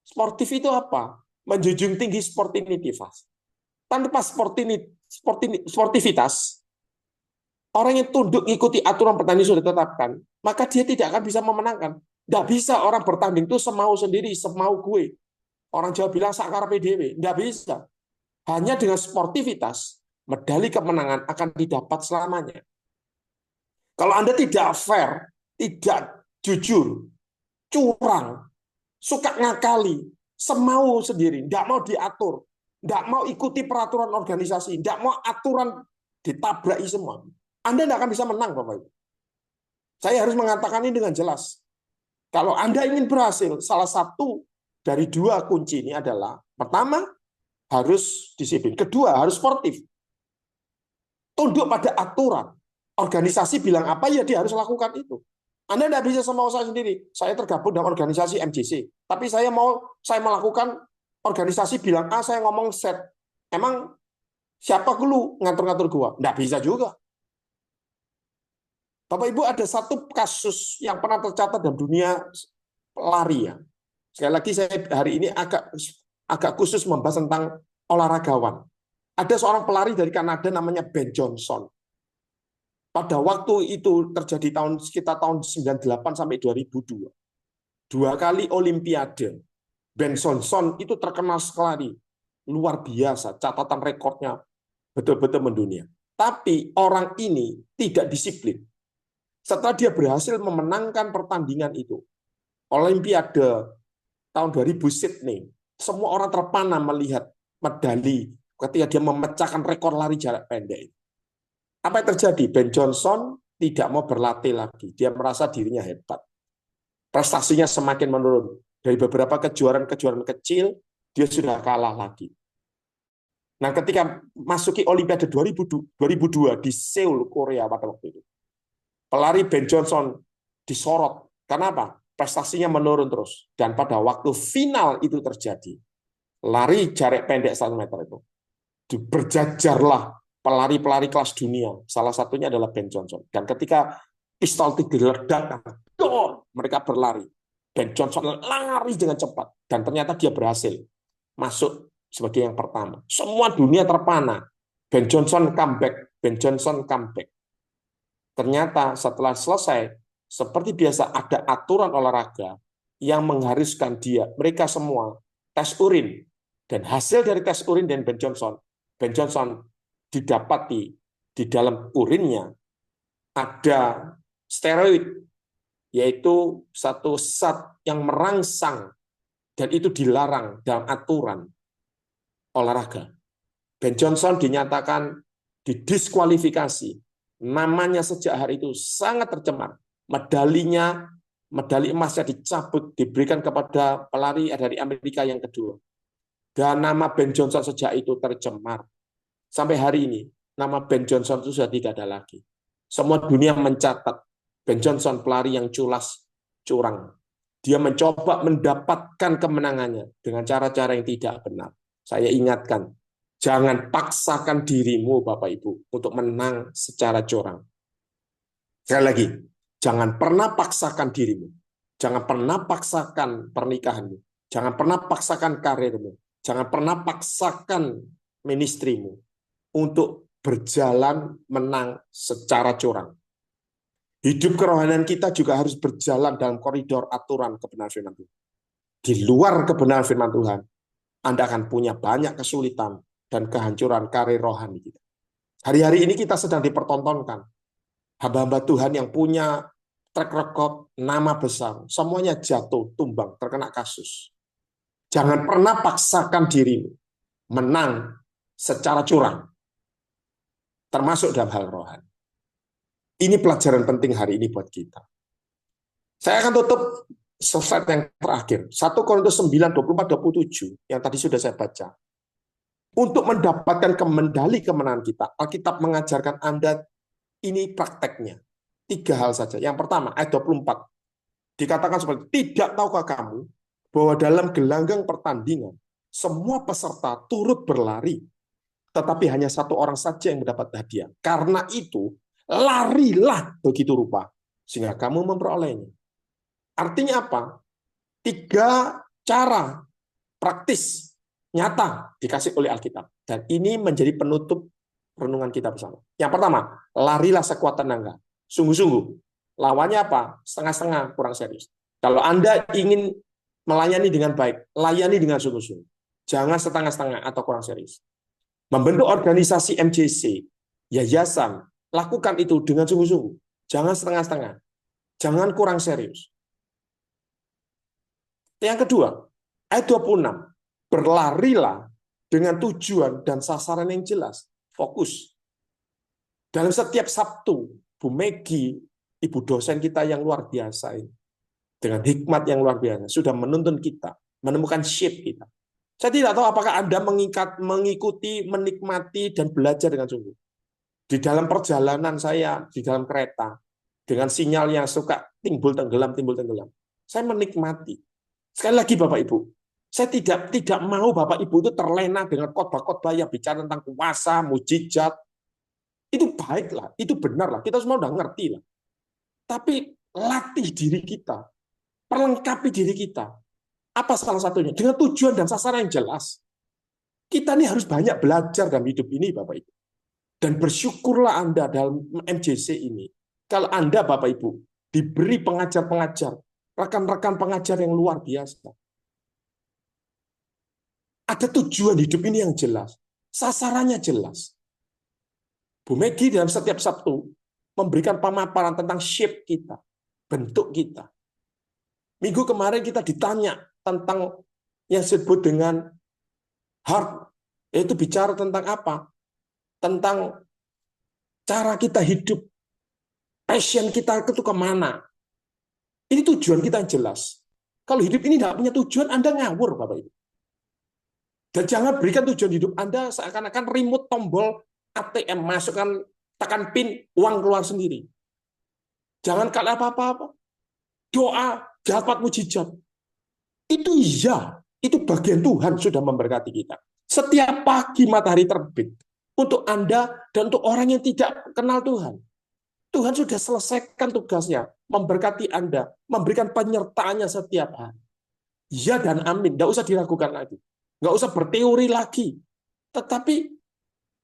Sportif itu apa? Menjunjung tinggi sportivitas. Tanpa sportivitas, orang yang tunduk mengikuti aturan pertandingan sudah ditetapkan, maka dia tidak akan bisa memenangkan. Tidak bisa orang bertanding itu semau sendiri, semau gue. Orang Jawa bilang sakar PDW. Tidak bisa. Hanya dengan sportivitas, medali kemenangan akan didapat selamanya. Kalau Anda tidak fair, tidak jujur, curang, suka ngakali, semau sendiri, tidak mau diatur, tidak mau ikuti peraturan organisasi, tidak mau aturan ditabraki semua, Anda tidak akan bisa menang, Bapak Ibu. Saya harus mengatakan ini dengan jelas. Kalau Anda ingin berhasil, salah satu dari dua kunci ini adalah, pertama, harus disiplin. Kedua, harus sportif. Tunduk pada aturan. Organisasi bilang apa, ya dia harus lakukan itu. Anda tidak bisa semau saya sendiri. Saya tergabung dalam organisasi MJC. Tapi saya melakukan organisasi bilang A, saya ngomong Z. Emang siapa dulu ngatur-ngatur gua? Tidak bisa juga. Bapak Ibu, ada satu kasus yang pernah tercatat dalam dunia lari ya. Sekali lagi saya hari ini agak khusus membahas tentang olahragawan. Ada seorang pelari dari Kanada namanya Ben Johnson. Pada waktu itu terjadi sekitar tahun 98 sampai 2002. 2 kali Olimpiade. Ben Johnson itu terkenal sekali. Luar biasa, catatan rekornya betul-betul mendunia. Tapi orang ini tidak disiplin. Setelah dia berhasil memenangkan pertandingan itu, Olimpiade tahun 2000 Sydney, semua orang terpana melihat medali ketika dia memecahkan rekor lari jarak pendek. Apa yang terjadi? Ben Johnson tidak mau berlatih lagi. Dia merasa dirinya hebat. Prestasinya semakin menurun. Dari beberapa kejuaraan-kejuaraan kecil, dia sudah kalah lagi. Nah, ketika masuki Olimpiade 2002 di Seoul, Korea pada waktu itu, pelari Ben Johnson disorot. Karena apa? Prestasinya menurun terus. Dan pada waktu final itu terjadi, lari jarak pendek 1 meter itu, berjajarlah pelari-pelari kelas dunia. Salah satunya adalah Ben Johnson. Dan ketika pistol itu diledakkan, mereka berlari. Ben Johnson lari dengan cepat. Dan ternyata dia berhasil masuk sebagai yang pertama. Semua dunia terpana. Ben Johnson comeback. Ben Johnson comeback. Ternyata setelah selesai, seperti biasa ada aturan olahraga yang mengharuskan dia, mereka semua, tes urin. Dan hasil dari tes urin dan Ben Johnson didapati di dalam urinnya ada steroid, yaitu satu zat yang merangsang, dan itu dilarang dalam aturan olahraga. Ben Johnson dinyatakan didiskualifikasi. Namanya sejak hari itu sangat tercemar. Medali emasnya dicabut, diberikan kepada pelari dari Amerika yang kedua. Dan nama Ben Johnson sejak itu tercemar. Sampai hari ini, nama Ben Johnson itu sudah tidak ada lagi. Semua dunia mencatat Ben Johnson pelari yang culas, curang. Dia mencoba mendapatkan kemenangannya dengan cara-cara yang tidak benar. Saya ingatkan, jangan paksakan dirimu, Bapak Ibu, untuk menang secara curang. Sekali lagi, jangan pernah paksakan dirimu. Jangan pernah paksakan pernikahanmu. Jangan pernah paksakan karirmu. Jangan pernah paksakan ministrimu untuk berjalan menang secara curang. Hidup kerohanian kita juga harus berjalan dalam koridor aturan kebenaran firman Tuhan. Di luar kebenaran firman Tuhan, Anda akan punya banyak kesulitan dan kehancuran karir rohani kita. Hari-hari ini kita sedang dipertontonkan. Hamba-hamba Tuhan yang punya track record, nama besar, semuanya jatuh, tumbang, terkena kasus. Jangan pernah paksakan dirimu menang secara curang, termasuk dalam hal rohani. Ini pelajaran penting hari ini buat kita. Saya akan tutup slide yang terakhir. 1 Korintus 9, 24, 27, yang tadi sudah saya baca. Untuk mendapatkan medali kemenangan kita, Alkitab mengajarkan Anda ini prakteknya. 3 hal saja. Yang pertama, ayat 24. Dikatakan seperti, tidak tahukah kamu bahwa dalam gelanggang pertandingan, semua peserta turut berlari, tetapi hanya satu orang saja yang mendapat hadiah. Karena itu, larilah begitu rupa, sehingga kamu memperolehnya. Artinya apa? 3 cara praktis, nyata, dikasih oleh Alkitab. Dan ini menjadi penutup renungan kita bersama. Yang pertama, larilah sekuat tenaga. Sungguh-sungguh. Lawannya apa? Setengah-setengah, kurang serius. Kalau Anda ingin melayani dengan baik, layani dengan sungguh-sungguh. Jangan setengah-setengah atau kurang serius. Membentuk organisasi MJC, yayasan, lakukan itu dengan sungguh-sungguh. Jangan setengah-setengah. Jangan kurang serius. Yang kedua, ayat 26. Berlarilah dengan tujuan dan sasaran yang jelas. Fokus. Dalam setiap Sabtu, Bu Megi, ibu dosen kita yang luar biasa ini, dengan hikmat yang luar biasa, sudah menuntun kita, menemukan shape kita. Saya tidak tahu apakah Anda mengikuti, menikmati, dan belajar dengan sungguh. Di dalam perjalanan saya, di dalam kereta, dengan sinyal yang suka timbul tenggelam. Saya menikmati. Sekali lagi Bapak Ibu, saya tidak mau Bapak Ibu itu terlena dengan khotbah-khotbah yang bicara tentang kuasa, mujizat. Itu baiklah, itu benarlah, kita semua udah ngerti lah. Tapi latih diri kita, perlengkapi diri kita. Apa salah satunya? Dengan tujuan dan sasaran yang jelas. Kita ini harus banyak belajar dalam hidup ini, Bapak Ibu. Dan bersyukurlah Anda dalam MJC ini. Kalau Anda, Bapak Ibu, diberi pengajar-pengajar, rekan-rekan pengajar yang luar biasa. Ada tujuan hidup ini yang jelas. Sasarannya jelas. Bu Megi dalam setiap Sabtu memberikan pemaparan tentang shape kita, bentuk kita. Minggu kemarin kita ditanya tentang yang disebut dengan heart, yaitu bicara tentang apa? Tentang cara kita hidup, passion kita itu kemana. Ini tujuan kita yang jelas. Kalau hidup ini tidak punya tujuan, Anda ngawur, Bapak Ibu. Dan jangan berikan tujuan hidup Anda seakan-akan remote tombol ATM, masukkan, tekan pin, uang keluar sendiri. Jangan kalah apa-apa. Doa, dapat mujizat. Itu iya, itu bagian Tuhan sudah memberkati kita. Setiap pagi matahari terbit, untuk Anda dan untuk orang yang tidak kenal Tuhan. Tuhan sudah selesaikan tugasnya, memberkati Anda, memberikan penyertaannya setiap hari. Ya dan amin, tidak usah diragukan lagi. Nggak usah berteori lagi. Tetapi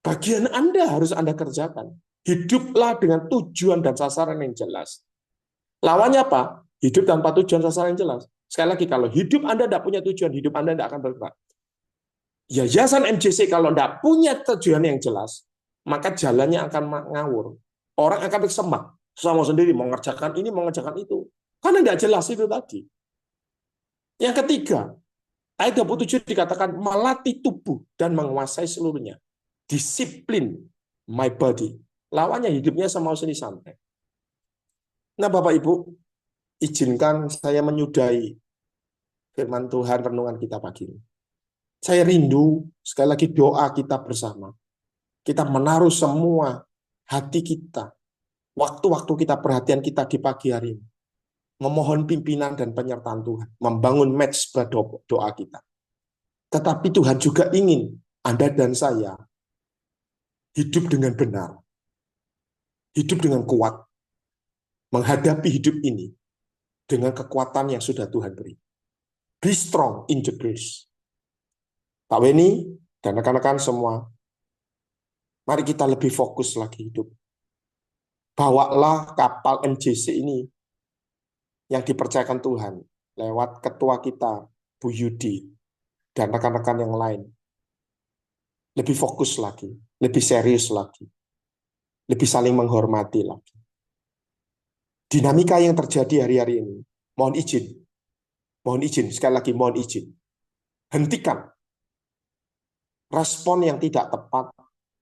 bagian Anda harus Anda kerjakan. Hiduplah dengan tujuan dan sasaran yang jelas. Lawannya apa? Hidup tanpa tujuan sasaran yang jelas. Sekali lagi, kalau hidup Anda tidak punya tujuan, hidup Anda tidak akan bergerak. Yayasan MJC kalau tidak punya tujuan yang jelas, maka jalannya akan ngawur. Orang akan bersemak. Sama sendiri, mau mengerjakan ini, mau mengerjakan itu. Karena tidak jelas itu tadi. Yang ketiga, ayat 27 dikatakan melatih tubuh dan menguasai seluruhnya. Disiplin my body. Lawannya hidupnya sama sendiri santai. Nah Bapak Ibu, izinkan saya menyudahi firman Tuhan renungan kita pagi ini. Saya rindu sekali lagi doa kita bersama. Kita menaruh semua hati kita, waktu-waktu kita, perhatian kita di pagi hari ini. Memohon pimpinan dan penyertaan Tuhan. Membangun match doa kita. Tetapi Tuhan juga ingin Anda dan saya hidup dengan benar. Hidup dengan kuat. Menghadapi hidup ini dengan kekuatan yang sudah Tuhan beri. Be strong in the grace. Pak Weni dan rekan-rekan semua, mari kita lebih fokus lagi hidup. Bawalah kapal MJC ini yang dipercayakan Tuhan lewat ketua kita, Bu Yudi, dan rekan-rekan yang lain. Lebih fokus lagi, lebih serius lagi, lebih saling menghormati lagi. Dinamika yang terjadi hari-hari ini, mohon izin, sekali lagi mohon izin. Hentikan respon yang tidak tepat,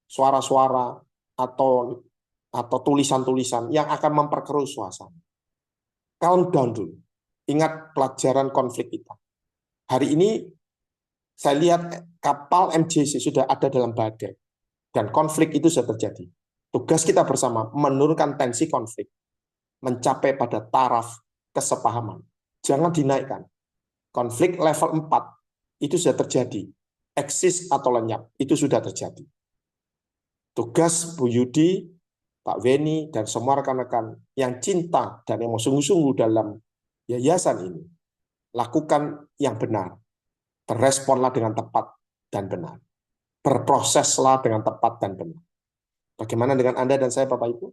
suara-suara atau tulisan-tulisan yang akan memperkeruh suasana. Calm down dulu. Ingat pelajaran konflik kita. Hari ini saya lihat kapal MJC sudah ada dalam badai dan konflik itu sudah terjadi. Tugas kita bersama menurunkan tensi konflik, mencapai pada taraf kesepahaman. Jangan dinaikkan. Konflik level 4 itu sudah terjadi. Eksis atau lenyap itu sudah terjadi. Tugas Bu Yudi, Pak Weni, dan semua rekan-rekan yang cinta dan yang mau sungguh-sungguh dalam yayasan ini, lakukan yang benar. Beresponlah dengan tepat dan benar. Berproseslah dengan tepat dan benar. Bagaimana dengan Anda dan saya, Bapak Ibu?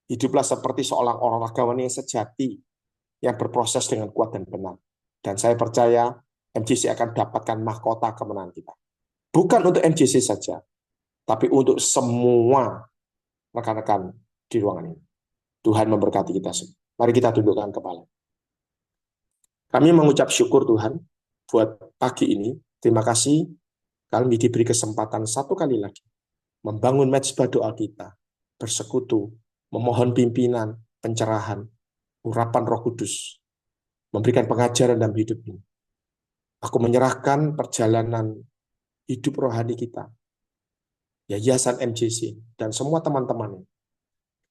Hiduplah seperti seorang olahragawan yang sejati, yang berproses dengan kuat dan benar. Dan saya percaya MJC akan dapatkan mahkota kemenangan kita. Bukan untuk MJC saja, tapi untuk semua rekan-rekan di ruangan ini. Tuhan memberkati kita semua. Mari kita tundukkan kepala. Kami mengucap syukur Tuhan buat pagi ini. Terima kasih kami diberi kesempatan satu kali lagi membangun mezbah doa kita, bersekutu, memohon pimpinan, pencerahan, urapan Roh Kudus, memberikan pengajaran dalam hidup ini. Aku menyerahkan perjalanan hidup rohani kita, yayasan MJC, dan semua teman-teman,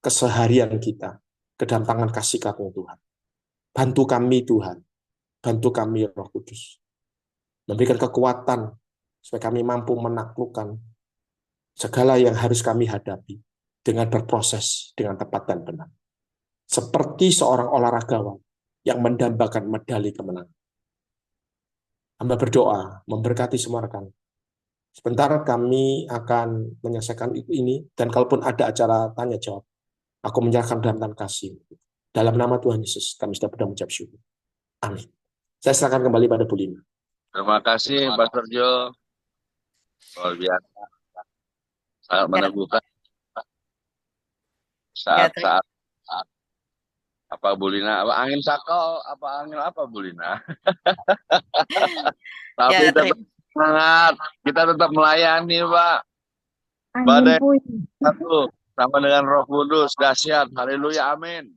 keseharian kita, ke dalam tangan kasih karunia Tuhan. Bantu kami Tuhan, bantu kami Roh Kudus, memberikan kekuatan supaya kami mampu menaklukkan segala yang harus kami hadapi dengan berproses dengan tepat dan benar. Seperti seorang olahragawan yang mendambakan medali kemenangan. Hamba berdoa, memberkati semua rekan. Sebentar kami akan menyelesaikan ini, dan kalaupun ada acara tanya jawab, aku menyerahkan dalam tangan kasih. Dalam nama Tuhan Yesus, kami sudah berdoa mengucap syukur. Amin. Saya serahkan kembali pada Bu Lina. Terima kasih, Pastor Jo. Luar biasa. Sangat meneguhkan saat-saat apa Bu Lina? Apa angin sakau? Apa angin apa Bu Lina? Tapi tetap semangat. Kita tetap melayani, Pak. Badai satu sama dengan Roh Kudus dahsyat. Haleluya, amin.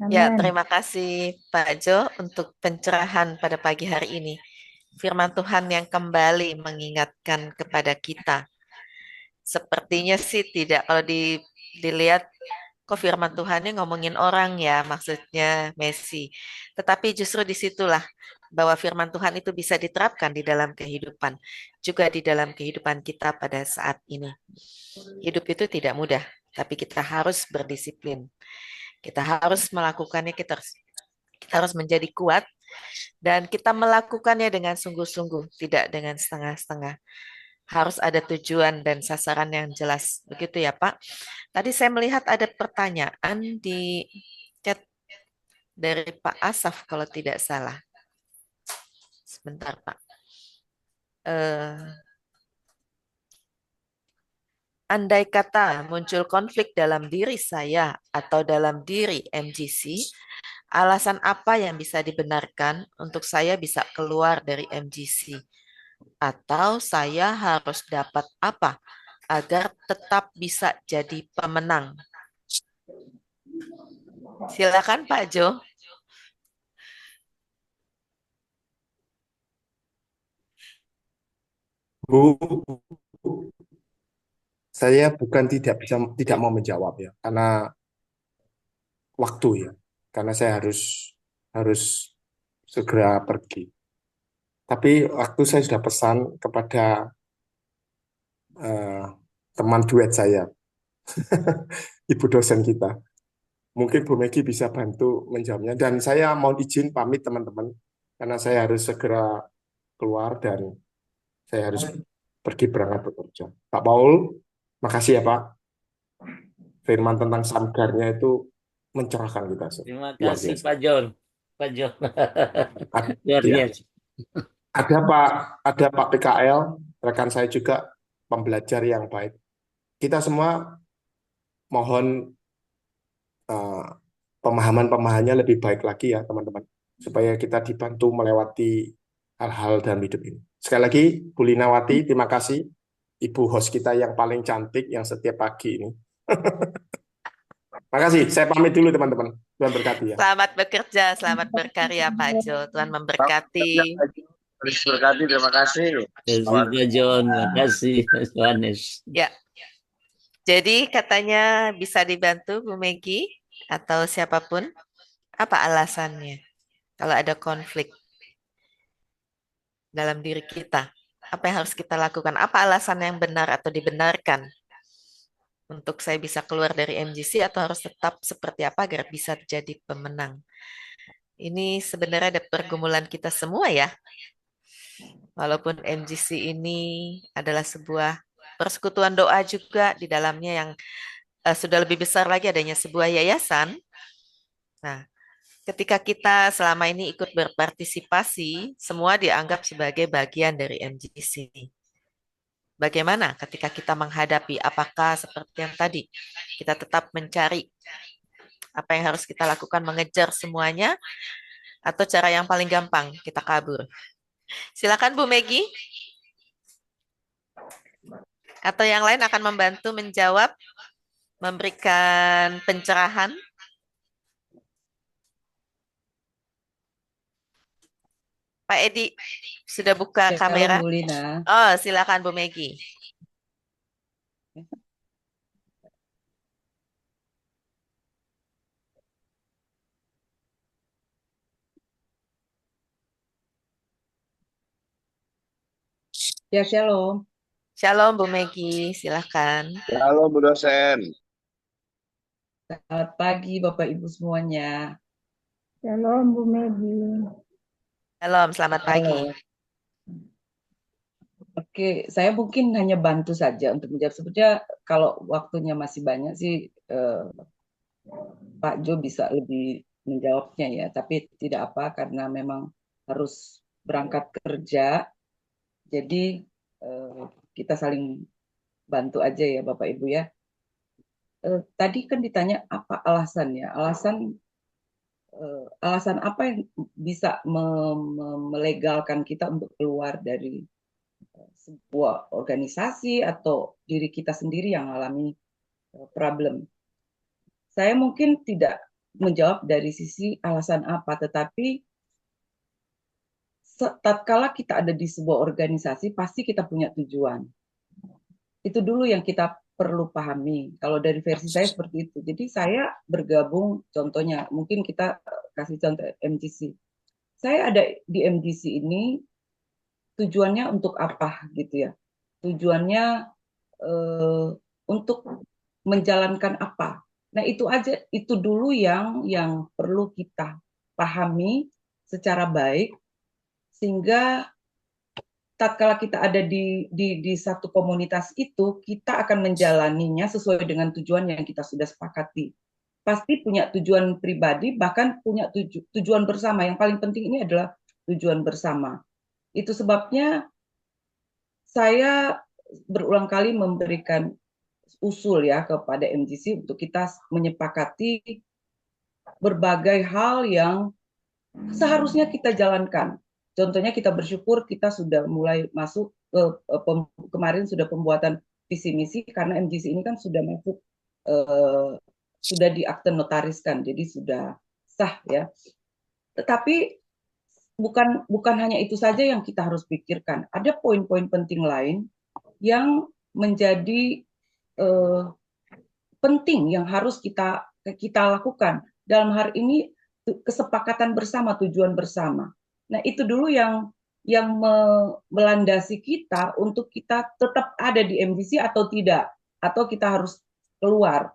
Ya, terima kasih Pak Jo untuk pencerahan pada pagi hari ini. Firman Tuhan yang kembali mengingatkan kepada kita. Sepertinya sih tidak, kalau dilihat kok firman Tuhannya ngomongin orang ya, maksudnya Messi. Tetapi justru disitulah bahwa firman Tuhan itu bisa diterapkan di dalam kehidupan, juga di dalam kehidupan kita pada saat ini. Hidup itu tidak mudah, tapi kita harus berdisiplin. Kita harus melakukannya, kita harus menjadi kuat, dan kita melakukannya dengan sungguh-sungguh, tidak dengan setengah-setengah. Harus ada tujuan dan sasaran yang jelas. Begitu ya Pak. Tadi saya melihat ada pertanyaan di chat dari Pak Asaf kalau tidak salah. Sebentar Pak. Andai kata muncul konflik dalam diri saya atau dalam diri MGC, alasan apa yang bisa dibenarkan untuk saya bisa keluar dari MGC? Atau saya harus dapat apa agar tetap bisa jadi pemenang? Silakan Pak Jo. Bu, saya bukan tidak mau menjawab ya, karena waktu ya, karena saya harus segera pergi. Tapi waktu saya sudah pesan kepada eh, teman duet saya, ibu dosen kita. Mungkin Bu Megi bisa bantu menjawabnya. Dan saya mau izin pamit teman-teman, karena saya harus segera keluar dan saya harus pergi berangkat bekerja. Pak Paul, makasih ya Pak. Firman tentang samgarnya itu mencerahkan kita. Terima Luar kasih biasa. Pak John. Pak John. Luar Ya, biasa. ada Pak PKL, rekan saya juga pembelajar yang baik. Kita semua mohon eh, pemahaman-pemahamannya lebih baik lagi ya teman-teman, supaya kita dibantu melewati hal-hal dalam hidup ini. Sekali lagi, Bu Linawati, terima kasih. Ibu host kita yang paling cantik yang setiap pagi ini. Makasih, saya pamit dulu teman-teman. Tuhan berkati ya. Selamat bekerja, selamat berkarya Pak Jo. Tuhan memberkati. Berkati, terima kasih. Terima kasih Pak John. Terima kasih Mas Yohanes. Ya, jadi katanya bisa dibantu Bu Megi atau siapapun. Apa alasannya kalau ada konflik dalam diri kita? Apa yang harus kita lakukan? Apa alasan yang benar atau dibenarkan untuk saya bisa keluar dari MGC atau harus tetap seperti apa agar bisa jadi pemenang? Ini sebenarnya ada pergumulan kita semua ya. Walaupun MGC ini adalah sebuah persekutuan doa juga di dalamnya yang sudah lebih besar lagi adanya sebuah yayasan. Nah, ketika kita selama ini ikut berpartisipasi, semua dianggap sebagai bagian dari MGC. Bagaimana ketika kita menghadapi, apakah seperti yang tadi, kita tetap mencari apa yang harus kita lakukan, mengejar semuanya, atau cara yang paling gampang, kita kabur. Silakan Bu Megi, atau yang lain akan membantu menjawab, memberikan pencerahan. Pak Edi sudah buka kamera. Bu Lina. Oh, silakan Bu Megi. Ya, shalom. Shalom Bu Megi, silakan. Halo Bu dosen. Selamat pagi Bapak Ibu semuanya. Shalom Bu Megi. Shalom, selamat pagi. Halo. Oke, saya mungkin hanya bantu saja untuk menjawab. Sebenarnya kalau waktunya masih banyak sih Pak Jo bisa lebih menjawabnya ya. Tapi tidak apa karena memang harus berangkat kerja. Jadi kita saling bantu aja ya Bapak Ibu ya. Tadi kan ditanya apa alasannya? Alasan apa yang bisa melegalkan kita untuk keluar dari sebuah organisasi atau diri kita sendiri yang mengalami problem. Saya mungkin tidak menjawab dari sisi alasan apa, tetapi tatkala kita ada di sebuah organisasi, pasti kita punya tujuan. Itu dulu yang kita perlu pahami. Kalau dari versi saya seperti itu. Jadi saya bergabung, contohnya, mungkin kita kasih contoh MGC. Saya ada di MGC ini tujuannya untuk apa gitu ya? Tujuannya untuk menjalankan apa? Nah itu aja, itu dulu yang perlu kita pahami secara baik sehingga tatkala kita ada di satu komunitas itu, kita akan menjalaninya sesuai dengan tujuan yang kita sudah sepakati. Pasti punya tujuan pribadi, bahkan punya tujuan bersama. Yang paling penting ini adalah tujuan bersama. Itu sebabnya saya berulang kali memberikan usul ya kepada MGC untuk kita menyepakati berbagai hal yang seharusnya kita jalankan. Contohnya kita bersyukur kita sudah mulai masuk ke kemarin sudah pembuatan visi misi karena MGC ini kan sudah masuk sudah diakte notariskan, jadi sudah sah ya. Tetapi bukan hanya itu saja yang kita harus pikirkan. Ada poin-poin penting lain yang menjadi penting yang harus kita lakukan dalam hari ini, kesepakatan bersama, tujuan bersama. Nah, itu dulu yang melandasi kita untuk kita tetap ada di MDC atau tidak, atau kita harus keluar.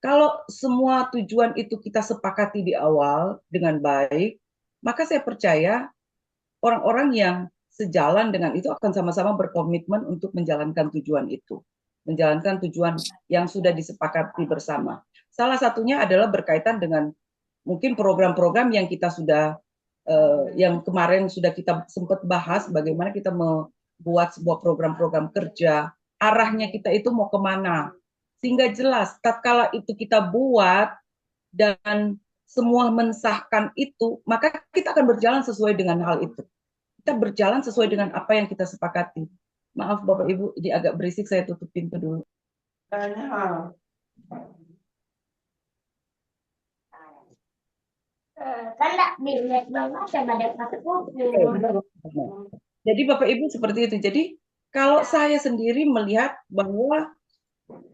Kalau semua tujuan itu kita sepakati di awal dengan baik, maka saya percaya orang-orang yang sejalan dengan itu akan sama-sama berkomitmen untuk menjalankan tujuan itu, menjalankan tujuan yang sudah disepakati bersama. Salah satunya adalah berkaitan dengan mungkin program-program yang kita sudah yang kemarin sudah kita sempat bahas, bagaimana kita membuat sebuah program-program kerja, arahnya kita itu mau kemana, sehingga jelas tatkala itu kita buat dan semua mensahkan itu, maka kita akan berjalan sesuai dengan hal itu. Kita berjalan sesuai dengan apa yang kita sepakati. Maaf Bapak Ibu, ini agak berisik, saya tutup pintu dulu. Jadi Bapak Ibu seperti itu. Jadi kalau saya sendiri melihat bahwa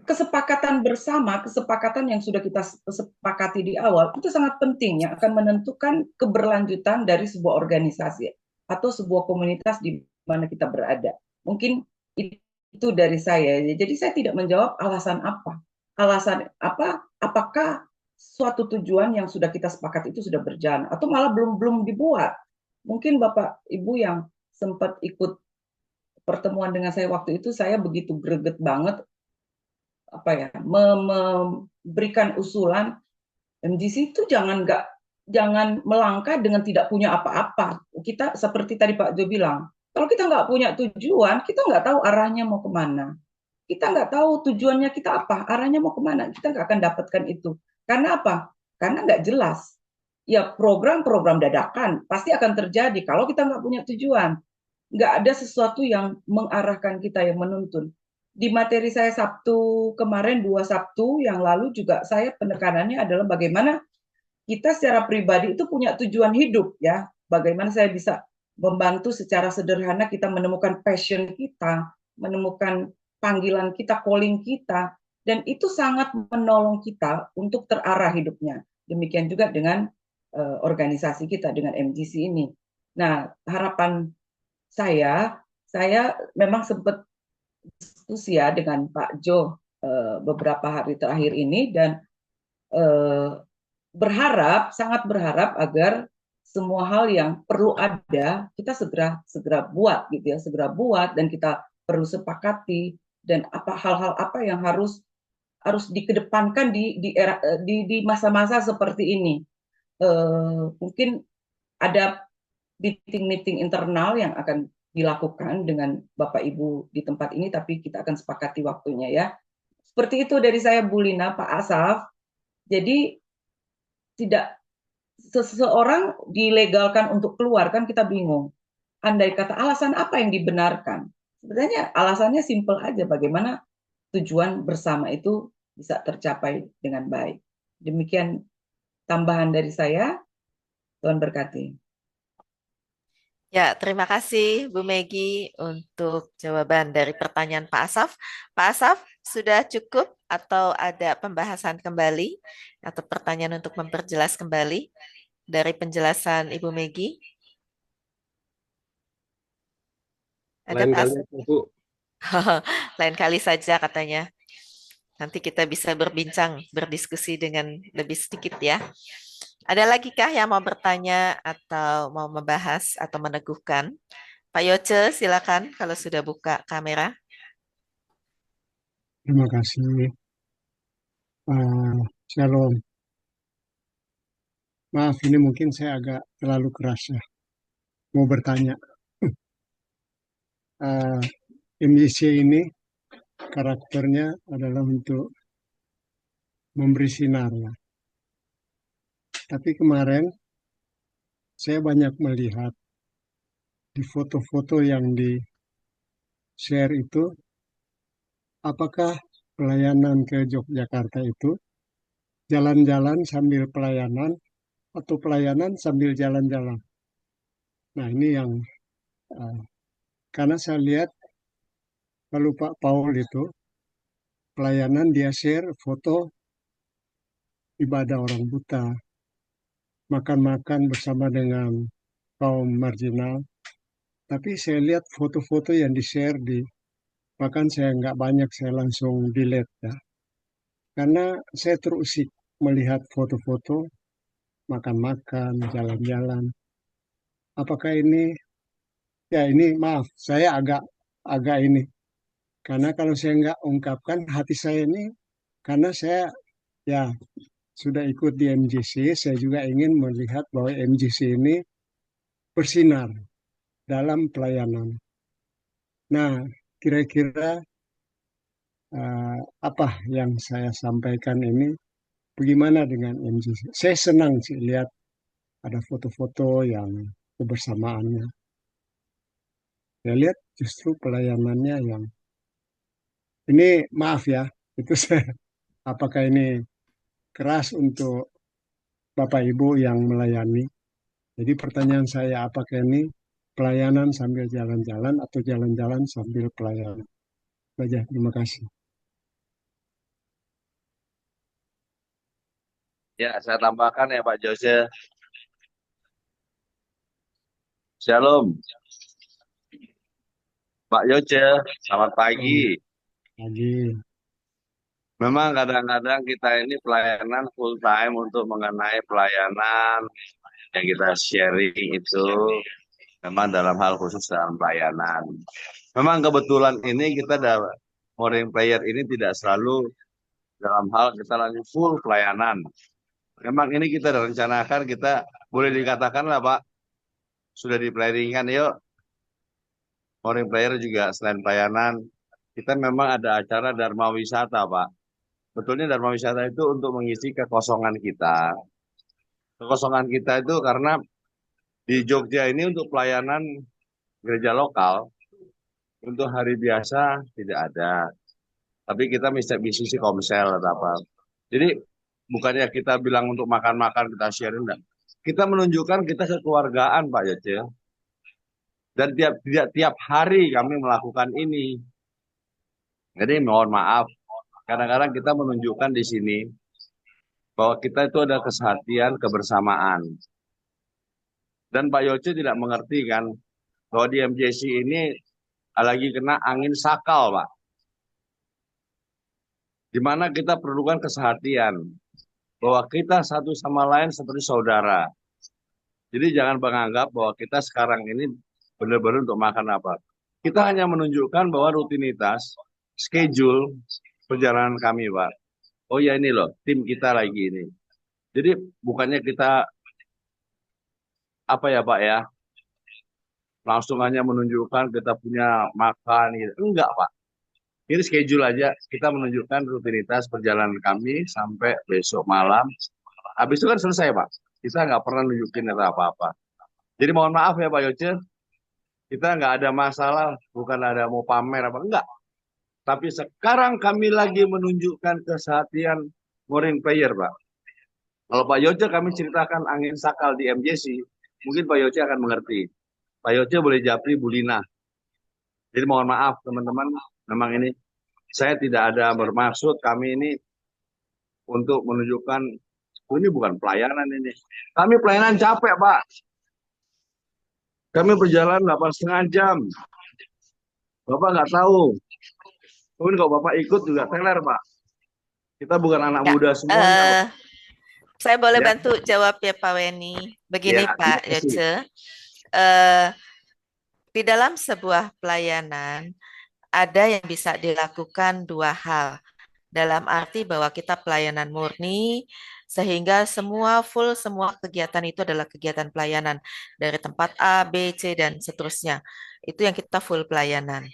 kesepakatan bersama, kesepakatan yang sudah kita sepakati di awal itu sangat penting, yang akan menentukan keberlanjutan dari sebuah organisasi atau sebuah komunitas di mana kita berada. Mungkin itu dari saya. Jadi saya tidak menjawab alasan apa. Alasan apa? Apakah suatu tujuan yang sudah kita sepakati itu sudah berjalan atau malah belum dibuat? Mungkin Bapak Ibu yang sempat ikut pertemuan dengan saya waktu itu, saya begitu greget banget memberikan usulan MDC itu jangan melangkah dengan tidak punya apa-apa. Kita seperti tadi Pak Jo bilang, kalau kita nggak punya tujuan, kita nggak tahu arahnya mau kemana. Kita nggak tahu tujuannya kita apa, arahnya mau kemana. Kita nggak akan dapatkan itu. Karena apa? Karena nggak jelas. Ya program-program dadakan pasti akan terjadi kalau kita nggak punya tujuan. Nggak ada sesuatu yang mengarahkan kita, yang menuntun. Di materi saya Sabtu kemarin, 2 Sabtu yang lalu juga saya penekanannya adalah bagaimana kita secara pribadi itu punya tujuan hidup ya. Bagaimana saya bisa membantu secara sederhana kita menemukan passion kita, menemukan panggilan kita, calling kita, dan itu sangat menolong kita untuk terarah hidupnya. Demikian juga dengan organisasi kita, dengan MGC ini. Nah, harapan saya memang sempat diskusi ya dengan Pak Jo beberapa hari terakhir ini, dan sangat berharap agar semua hal yang perlu ada kita segera buat gitu ya, segera buat, dan kita perlu sepakati, dan hal-hal apa yang harus dikedepankan di masa-masa seperti ini. Mungkin ada meeting internal yang akan dilakukan dengan Bapak Ibu di tempat ini, tapi kita akan sepakati waktunya ya. Seperti itu dari saya, Bu Lina, Pak Asaf. Jadi tidak seseorang dilegalkan untuk keluar, kan kita bingung. Andai kata alasan apa yang dibenarkan? Sebenarnya alasannya simpel aja, bagaimana tujuan bersama itu bisa tercapai dengan baik. Demikian tambahan dari saya. Tuhan berkati. Ya, terima kasih Bu Megi untuk jawaban dari pertanyaan Pak Asaf. Pak Asaf, sudah cukup atau ada pembahasan kembali atau pertanyaan untuk memperjelas kembali dari penjelasan Ibu Megi? Ada Lain Pak kali, Asaf? Bu. Lain kali saja katanya. Nanti kita bisa berbincang, berdiskusi dengan lebih sedikit ya. Ada lagi kah yang mau bertanya atau mau membahas atau meneguhkan? Pak Yoce, silakan kalau sudah buka kamera. Terima kasih. Shalom. Maaf, ini mungkin saya agak terlalu keras ya. Mau bertanya. MDC ini karakternya adalah untuk memberi sinar ya. Tapi kemarin saya banyak melihat di foto-foto yang di-share itu, apakah pelayanan ke Yogyakarta itu jalan-jalan sambil pelayanan atau pelayanan sambil jalan-jalan? Nah, ini yang karena saya lihat kalau Pak Paul itu pelayanan dia share foto ibadah orang buta, makan-makan bersama dengan kaum marginal. Tapi saya lihat foto-foto yang di-share bahkan saya nggak banyak, saya langsung delete ya. Karena saya terusik melihat foto-foto makan-makan, jalan-jalan. Apakah ini, ya ini maaf, saya agak ini. Karena kalau saya nggak ungkapkan hati saya ini, karena saya ya sudah ikut di MJC, saya juga ingin melihat bahwa MJC ini bersinar dalam pelayanan. Nah, kira-kira apa yang saya sampaikan ini, bagaimana dengan MJC? Saya senang sih lihat ada foto-foto yang kebersamaannya. Saya lihat justru pelayanannya yang ini maaf ya, itu saya apakah ini keras untuk Bapak Ibu yang melayani. Jadi pertanyaan saya, apakah ini pelayanan sambil jalan-jalan atau jalan-jalan sambil pelayanan? Saja, terima kasih. Ya, saya tambahkan ya Pak Jose. Shalom. Pak Jose, selamat pagi. Pagi. Memang kadang-kadang kita ini pelayanan full time untuk mengenai pelayanan yang kita sharing itu memang dalam hal khusus dalam pelayanan. Memang kebetulan ini kita morning prayer ini tidak selalu dalam hal kita lagi full pelayanan. Memang ini kita rencanakan, kita boleh dikatakan lah Pak, sudah di-planningkan yuk. Morning prayer juga selain pelayanan, kita memang ada acara Dharma Wisata Pak. Betulnya Dharma Wisata itu untuk mengisi kekosongan kita. Kekosongan kita itu karena di Jogja ini untuk pelayanan gereja lokal, untuk hari biasa tidak ada. Tapi kita bisa bisnis komsel atau apa. Jadi bukannya kita bilang untuk makan-makan kita share, enggak. Kita menunjukkan kita kekeluargaan Pak Yoce. Dan tiap hari kami melakukan ini. Jadi mohon maaf, kadang-kadang kita menunjukkan di sini bahwa kita itu ada kesehatian, kebersamaan. Dan Pak Yoce tidak mengerti kan, bahwa di MJC ini lagi kena angin sakal, Pak. Di mana kita perlukan kesehatian, bahwa kita satu sama lain seperti saudara. Jadi jangan menganggap bahwa kita sekarang ini benar-benar untuk makan apa. Kita hanya menunjukkan bahwa rutinitas, schedule perjalanan kami, Pak. Oh ya ini loh, tim kita lagi ini. Jadi bukannya kita apa ya Pak ya, langsung hanya menunjukkan kita punya makan gitu. Enggak Pak. Ini schedule aja, kita menunjukkan rutinitas perjalanan kami sampai besok malam. Habis itu kan selesai Pak. Kita nggak pernah nunjukin apa-apa. Jadi mohon maaf ya Pak Yoce, kita nggak ada masalah, bukan ada mau pamer apa, enggak. Tapi sekarang kami lagi menunjukkan kesehatian morning prayer Pak. Kalau Pak Yoce kami ceritakan angin sakal di MJC, mungkin Pak Yoce akan mengerti. Pak Yoce boleh japri Bu Lina. Jadi mohon maaf teman-teman, memang ini saya tidak ada bermaksud kami ini untuk menunjukkan ini bukan pelayanan ini. Kami pelayanan capek Pak. Kami berjalan 8,5 jam. Bapak nggak tahu. Kemudian kalau Bapak ikut juga teler Pak. Kita bukan anak muda semuanya. Saya boleh bantu jawab ya Pak Weni. Begini Pak Yoce. Di dalam sebuah pelayanan ada yang bisa dilakukan dua hal. Dalam arti bahwa kita pelayanan murni, sehingga semua kegiatan itu adalah kegiatan pelayanan. Dari tempat A, B, C, dan seterusnya. Itu yang kita full pelayanan.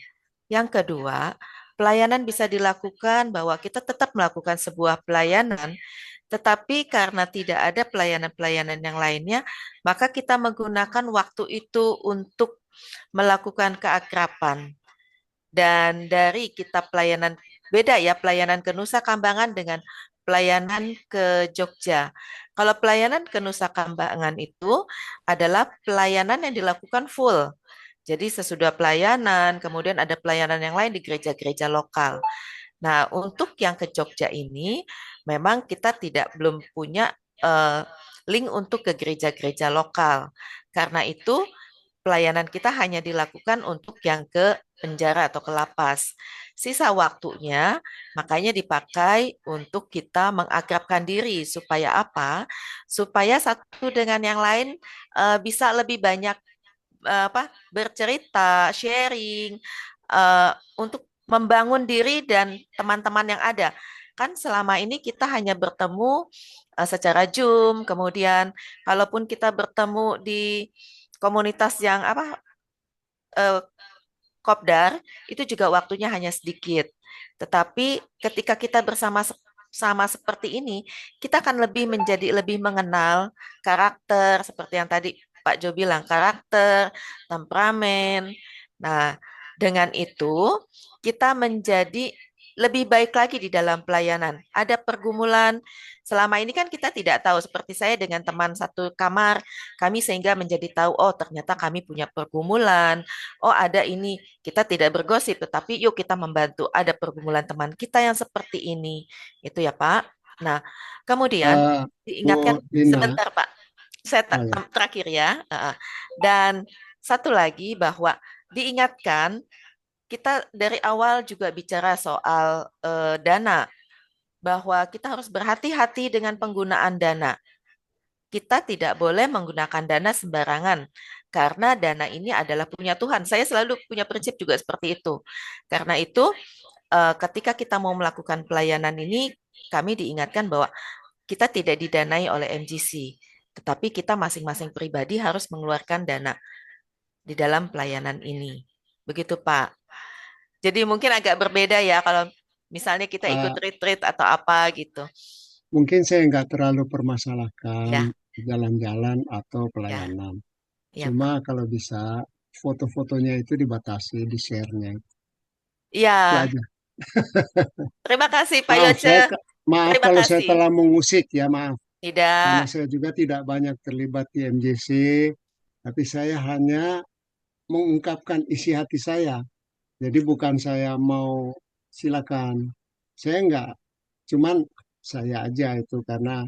Yang kedua, pelayanan bisa dilakukan bahwa kita tetap melakukan sebuah pelayanan, tetapi karena tidak ada pelayanan-pelayanan yang lainnya, maka kita menggunakan waktu itu untuk melakukan keakraban. Dan dari kita pelayanan, beda ya pelayanan ke Nusa Kambangan dengan pelayanan ke Jogja. Kalau pelayanan ke Nusa Kambangan itu adalah pelayanan yang dilakukan full. Jadi sesudah pelayanan, kemudian ada pelayanan yang lain di gereja-gereja lokal. Nah, untuk yang ke Jogja ini, memang kita belum punya link untuk ke gereja-gereja lokal. Karena itu, pelayanan kita hanya dilakukan untuk yang ke penjara atau ke lapas. Sisa waktunya makanya dipakai untuk kita mengakrabkan diri supaya apa? Supaya satu dengan yang lain bisa lebih banyak bercerita, sharing untuk membangun diri dan teman-teman yang ada. Kan selama ini kita hanya bertemu secara Zoom, kemudian kalaupun kita bertemu di komunitas yang eh, kopdar itu juga waktunya hanya sedikit. Tetapi ketika kita bersama-sama seperti ini, kita akan menjadi lebih mengenal karakter seperti yang tadi Pak Jo bilang, karakter, temperamen. Nah, dengan itu kita menjadi lebih baik lagi di dalam pelayanan. Ada pergumulan. Selama ini kan kita tidak tahu, seperti saya dengan teman satu kamar, kami sehingga menjadi tahu, oh ternyata kami punya pergumulan, oh ada ini, kita tidak bergosip, tetapi yuk kita membantu, ada pergumulan teman kita yang seperti ini. Itu ya Pak. Nah, kemudian Bu diingatkan, Dina, sebentar Pak, saya ya. terakhir ya. Dan satu lagi bahwa diingatkan, kita dari awal juga bicara soal dana, bahwa kita harus berhati-hati dengan penggunaan dana. Kita tidak boleh menggunakan dana sembarangan, karena dana ini adalah punya Tuhan. Saya selalu punya prinsip juga seperti itu. Karena itu, ketika kita mau melakukan pelayanan ini, kami diingatkan bahwa kita tidak didanai oleh MGC, tetapi kita masing-masing pribadi harus mengeluarkan dana di dalam pelayanan ini. Begitu, Pak. Jadi mungkin agak berbeda ya kalau misalnya kita ikut retreat atau apa gitu. Mungkin saya nggak terlalu permasalahkan Ya, jalan-jalan atau ya, pelayanan. ya, Cuma Pak. kalau bisa foto-fotonya itu dibatasi, di-share-nya. Itu Ya, aja. terima kasih Pak Maaf, Yoce. maaf Terima kalau saya kasih. telah mengusik ya, maaf. Karena Tidak. saya juga tidak banyak terlibat di MJC, tapi saya hanya mengungkapkan isi hati saya. Jadi bukan saya mau silakan. Saya enggak, cuman saya aja itu karena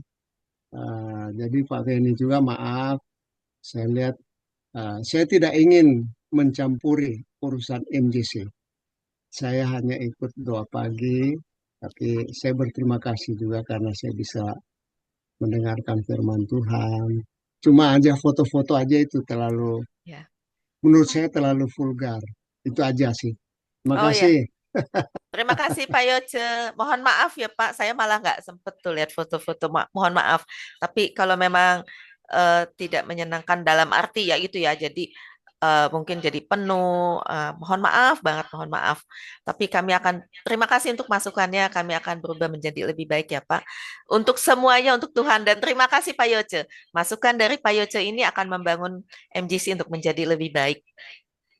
jadi Pak Beni juga maaf. Saya lihat saya tidak ingin mencampuri urusan MJC. Saya hanya ikut doa pagi, tapi saya berterima kasih juga karena saya bisa mendengarkan firman Tuhan. Cuma aja foto-foto aja itu Ya. menurut saya terlalu vulgar. Itu aja sih. Terima Oh ya, kasih. terima kasih Pak Yoce. Mohon maaf ya Pak, saya malah nggak sempet tuh lihat foto-foto. Mohon maaf. Tapi kalau memang tidak menyenangkan dalam arti ya itu ya. Jadi mungkin jadi penuh. Mohon maaf banget, mohon maaf. Tapi kami akan terima kasih untuk masukannya. Kami akan berubah menjadi lebih baik ya Pak. Untuk semuanya, untuk Tuhan dan terima kasih Pak Yoce. Masukan dari Pak Yoce ini akan membangun MGC untuk menjadi lebih baik.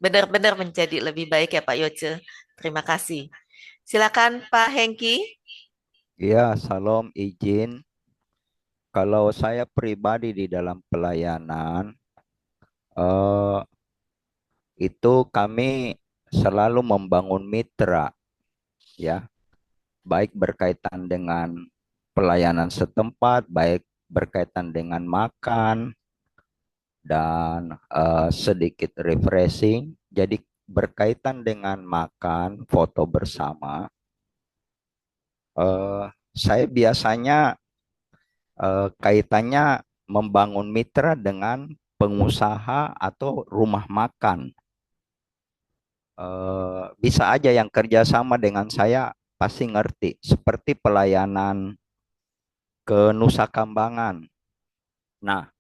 Benar-benar menjadi lebih baik ya Pak Yoce. Terima kasih. Silakan Pak Hengki. Ya, salam izin. Kalau saya pribadi di dalam pelayanan, eh, itu kami selalu membangun mitra, ya, baik berkaitan dengan pelayanan setempat, baik berkaitan dengan makan dan sedikit refreshing. Jadi berkaitan dengan makan, foto bersama, saya biasanya kaitannya membangun mitra dengan pengusaha atau rumah makan. Bisa aja yang kerjasama dengan saya pasti ngerti. Seperti pelayanan ke Nusa Kambangan. Nah,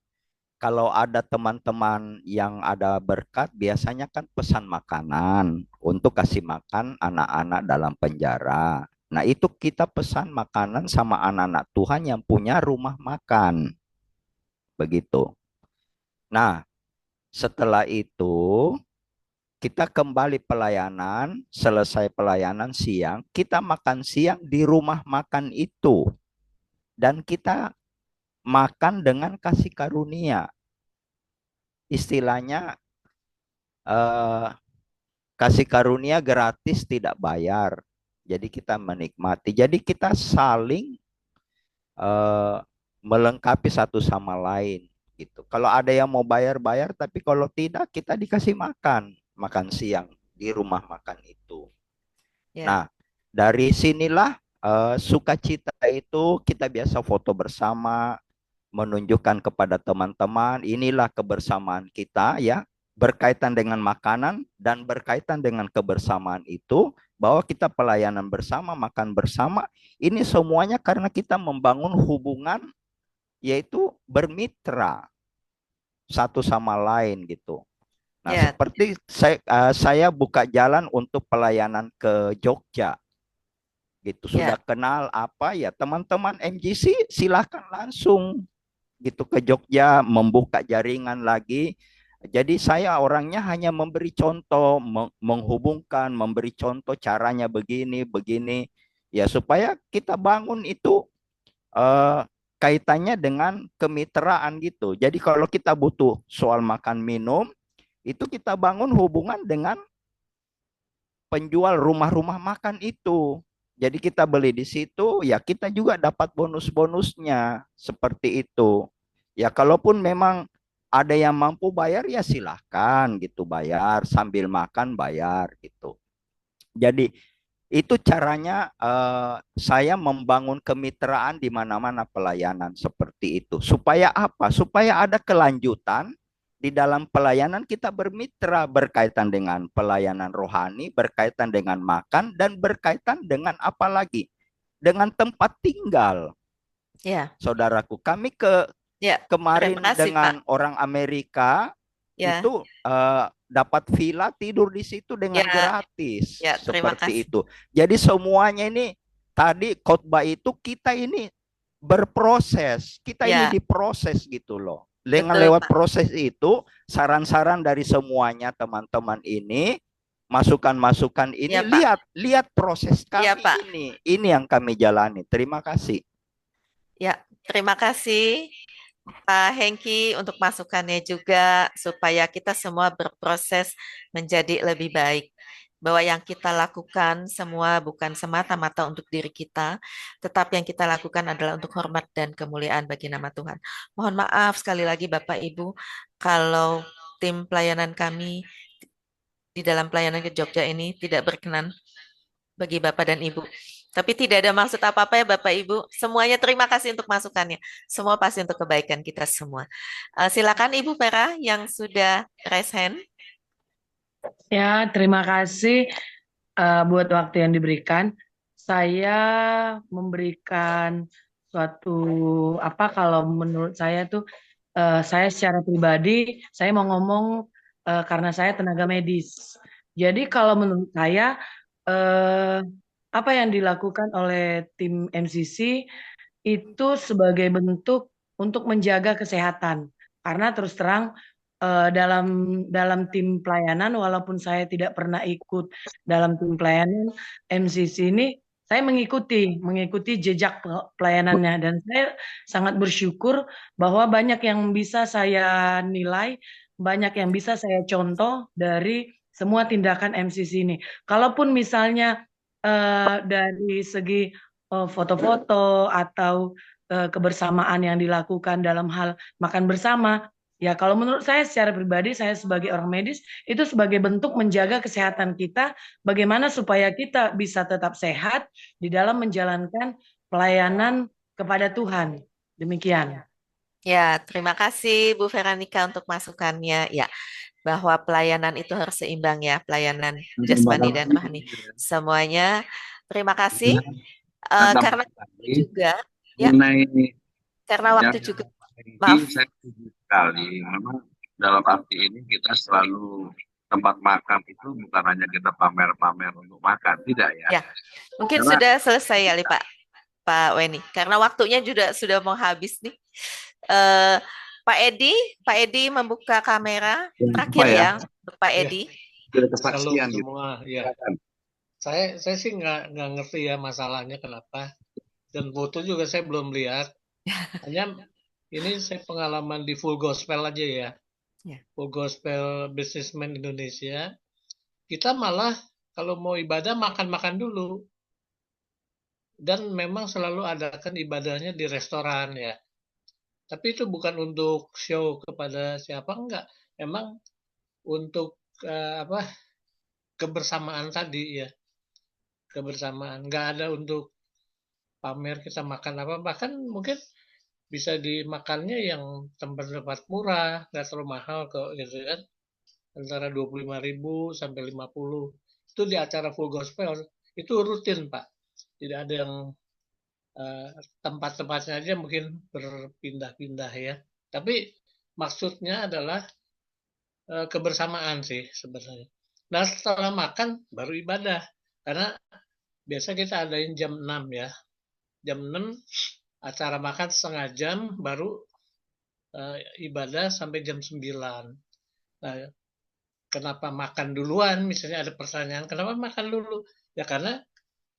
kalau ada teman-teman yang ada berkat, biasanya kan pesan makanan untuk kasih makan anak-anak dalam penjara. Nah, itu kita pesan makanan sama anak-anak Tuhan yang punya rumah makan. Begitu. Nah, setelah itu kita kembali pelayanan, selesai pelayanan siang, kita makan siang di rumah makan itu. dan kita makan dengan kasih karunia. Istilahnya eh, kasih karunia gratis tidak bayar. Jadi kita menikmati. Jadi kita saling eh, melengkapi satu sama lain gitu. Kalau ada yang mau bayar-bayar, tapi kalau tidak kita dikasih makan siang di rumah makan itu. Ya, Nah, dari sinilah sukacita itu kita biasa foto bersama, menunjukkan kepada teman-teman, inilah kebersamaan kita ya, berkaitan dengan makanan dan berkaitan dengan kebersamaan itu, bahwa kita pelayanan bersama, makan bersama, ini semuanya karena kita membangun hubungan, yaitu bermitra satu sama lain gitu. Nah, ya, seperti saya buka jalan untuk pelayanan ke Jogja gitu. Sudah ya, kenal apa ya, teman-teman MGC silahkan langsung gitu ke Jogja, membuka jaringan lagi. Jadi saya orangnya hanya memberi contoh, menghubungkan, memberi contoh caranya begini, begini. Ya supaya kita bangun itu eh, kaitannya dengan kemitraan gitu. Jadi kalau kita butuh soal makan minum, itu kita bangun hubungan dengan penjual rumah-rumah makan itu. Jadi kita beli di situ, ya kita juga dapat bonus-bonusnya seperti itu. Ya kalaupun memang ada yang mampu bayar ya silahkan gitu bayar, sambil makan bayar gitu. Jadi itu caranya saya membangun kemitraan di mana-mana pelayanan seperti itu. Supaya apa? Supaya ada kelanjutan di dalam pelayanan, kita bermitra berkaitan dengan pelayanan rohani, berkaitan dengan makan, dan berkaitan dengan apa lagi? Dengan tempat tinggal. ya, Saudaraku, kami ya. kemarin Terima kasih, Pak. dengan orang Amerika Ya, itu dapat villa, tidur di situ dengan ya, gratis ya. Terima seperti kasih. itu. Jadi semuanya ini tadi khotbah itu kita ini berproses, kita ini Ya, diproses gitu loh. Dengan betul, lewat Pak. proses itu, saran-saran dari semuanya teman-teman ini, masukan-masukan ini, Ya, Pak. lihat proses Ya, kami Pak. ini yang kami jalani. Terima kasih. Ya, terima kasih Pak Hengki untuk masukannya juga supaya kita semua berproses menjadi lebih baik. Bahwa yang kita lakukan semua bukan semata-mata untuk diri kita, tetapi yang kita lakukan adalah untuk hormat dan kemuliaan bagi nama Tuhan. Mohon maaf sekali lagi Bapak Ibu kalau tim pelayanan kami di dalam pelayanan ke Jogja ini tidak berkenan bagi Bapak dan Ibu. Tapi tidak ada maksud apa-apa ya Bapak Ibu. Semuanya terima kasih untuk masukannya. Semua pasti untuk kebaikan kita semua. Silakan Ibu Vera yang sudah raise hand. Ya, terima kasih buat waktu yang diberikan. Saya memberikan suatu kalau menurut saya tuh saya secara pribadi saya mau ngomong karena saya tenaga medis. Jadi kalau menurut saya eh, apa yang dilakukan oleh tim MCC itu sebagai bentuk untuk menjaga kesehatan. Karena terus terang dalam tim pelayanan, walaupun saya tidak pernah ikut dalam tim pelayanan MCC ini, saya mengikuti jejak pelayanannya, dan saya sangat bersyukur bahwa banyak yang bisa saya nilai, banyak yang bisa saya contoh dari semua tindakan MCC ini. Kalaupun misalnya dari segi foto-foto atau kebersamaan yang dilakukan dalam hal makan bersama, ya kalau menurut saya secara pribadi, saya sebagai orang medis, itu sebagai bentuk menjaga kesehatan kita, bagaimana supaya kita bisa tetap sehat di dalam menjalankan pelayanan kepada Tuhan. Demikian. Ya, terima kasih Bu Veronica untuk masukannya. Ya, bahwa pelayanan itu harus seimbang ya, pelayanan jasmani dan rohani. Semuanya terima kasih. Karena waktu juga, ya, mengenai karena waktu yang juga, ini maaf. saya setuju sekali. Memang dalam arti ini kita selalu tempat makan itu bukan hanya kita pamer-pamer untuk makan, tidak ya. Ya, mungkin Karena sudah selesai ya, Pak Weni. Karena waktunya juga sudah mau habis nih. Eh, Pak Edi membuka kamera terakhir ya, untuk Pak Edi. Ada Halo kesaksian gitu. semua, ya. Saya sih nggak ngerti ya masalahnya kenapa dan foto juga saya belum lihat. Hanya ini saya pengalaman di Full Gospel aja ya. Ya. Full Gospel Businessman Indonesia. Kita malah kalau mau ibadah makan-makan dulu. Dan memang selalu adakan ibadahnya di restoran ya. Tapi itu bukan untuk show kepada siapa, enggak. Emang untuk kebersamaan tadi ya. Kebersamaan. Enggak ada untuk pamer kita makan apa. Bahkan mungkin bisa dimakannya yang tempat-tempat murah, nggak terlalu mahal kok gitu kan. Antara 25.000 sampai 50. Itu di acara Full Gospel. Itu rutin, Pak. Tidak ada yang tempat-tempatnya aja mungkin berpindah-pindah ya. Tapi maksudnya adalah kebersamaan sih sebenarnya. Nah setelah makan baru ibadah. Karena biasa kita adain jam 6 ya. Jam 6 acara makan setengah jam baru ibadah sampai jam 9. Nah, kenapa makan duluan? Misalnya ada pertanyaan, kenapa makan dulu? Ya karena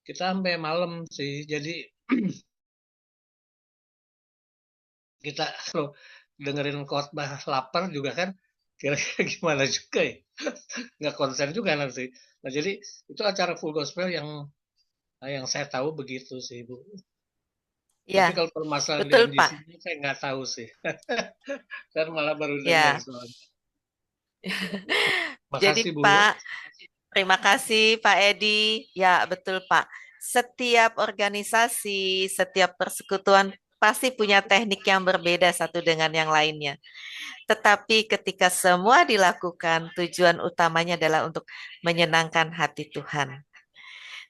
kita sampai malam sih. Jadi kita kalau dengerin khotbah lapar juga kan kira-kira gimana juga ya. Nggak konsen juga nanti. Nah jadi itu acara Full Gospel yang saya tahu begitu sih Bu. Ya, Tapi kalau permasalahan betul di Pak. MGC saya nggak tahu sih. Saya malah baru Ya. dengar soalnya. Jadi Makasih Bu. Pak, terima kasih Pak Edi. Ya betul Pak. Setiap organisasi, setiap persekutuan pasti punya teknik yang berbeda satu dengan yang lainnya. Tetapi ketika semua dilakukan, tujuan utamanya adalah untuk menyenangkan hati Tuhan.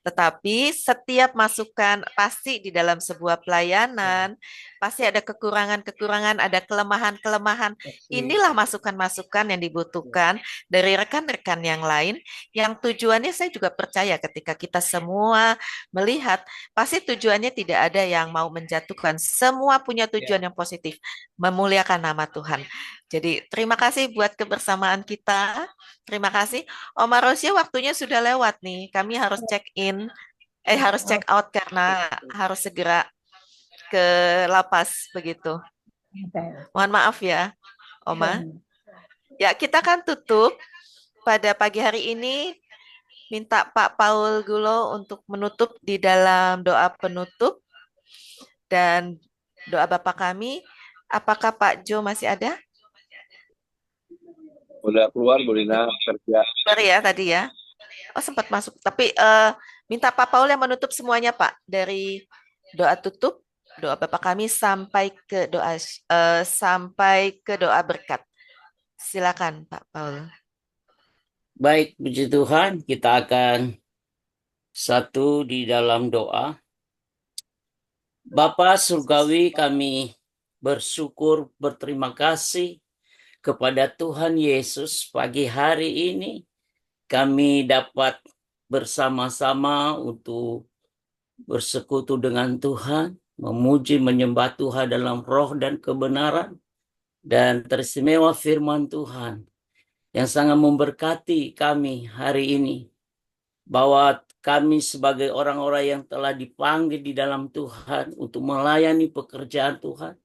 Tetapi setiap masukan pasti di dalam sebuah pelayanan, pasti ada kekurangan-kekurangan, ada kelemahan-kelemahan. Inilah masukan-masukan yang dibutuhkan dari rekan-rekan yang lain, yang tujuannya saya juga percaya ketika kita semua melihat, pasti tujuannya tidak ada yang mau menjatuhkan. Semua punya tujuan yang positif, memuliakan nama Tuhan. Jadi terima kasih buat kebersamaan kita. Terima kasih. Om Marosia, waktunya sudah lewat nih. Kami harus check in, harus check out karena harus segera ke lapas begitu. Mohon maaf ya, Oma. Ya, kita kan tutup pada pagi hari ini. Minta Pak Paul Gulo untuk menutup di dalam doa penutup dan doa Bapak kami. Apakah Pak Jo masih ada? Udah keluar Bu Rina kerja. Keluar ya tadi ya. Oh sempat masuk. Tapi minta Pak Paul yang menutup semuanya Pak. Dari doa tutup, doa Bapak kami sampai ke doa berkat. Silakan Pak Paul. Baik, puji Tuhan, kita akan satu di dalam doa. Bapa Surgawi, kami bersyukur, berterima kasih kepada Tuhan Yesus pagi hari ini. Kami dapat bersama-sama untuk bersekutu dengan Tuhan, memuji, menyembah Tuhan dalam roh dan kebenaran, dan teristimewa firman Tuhan yang sangat memberkati kami hari ini, bahwa kami sebagai orang-orang yang telah dipanggil di dalam Tuhan untuk melayani pekerjaan Tuhan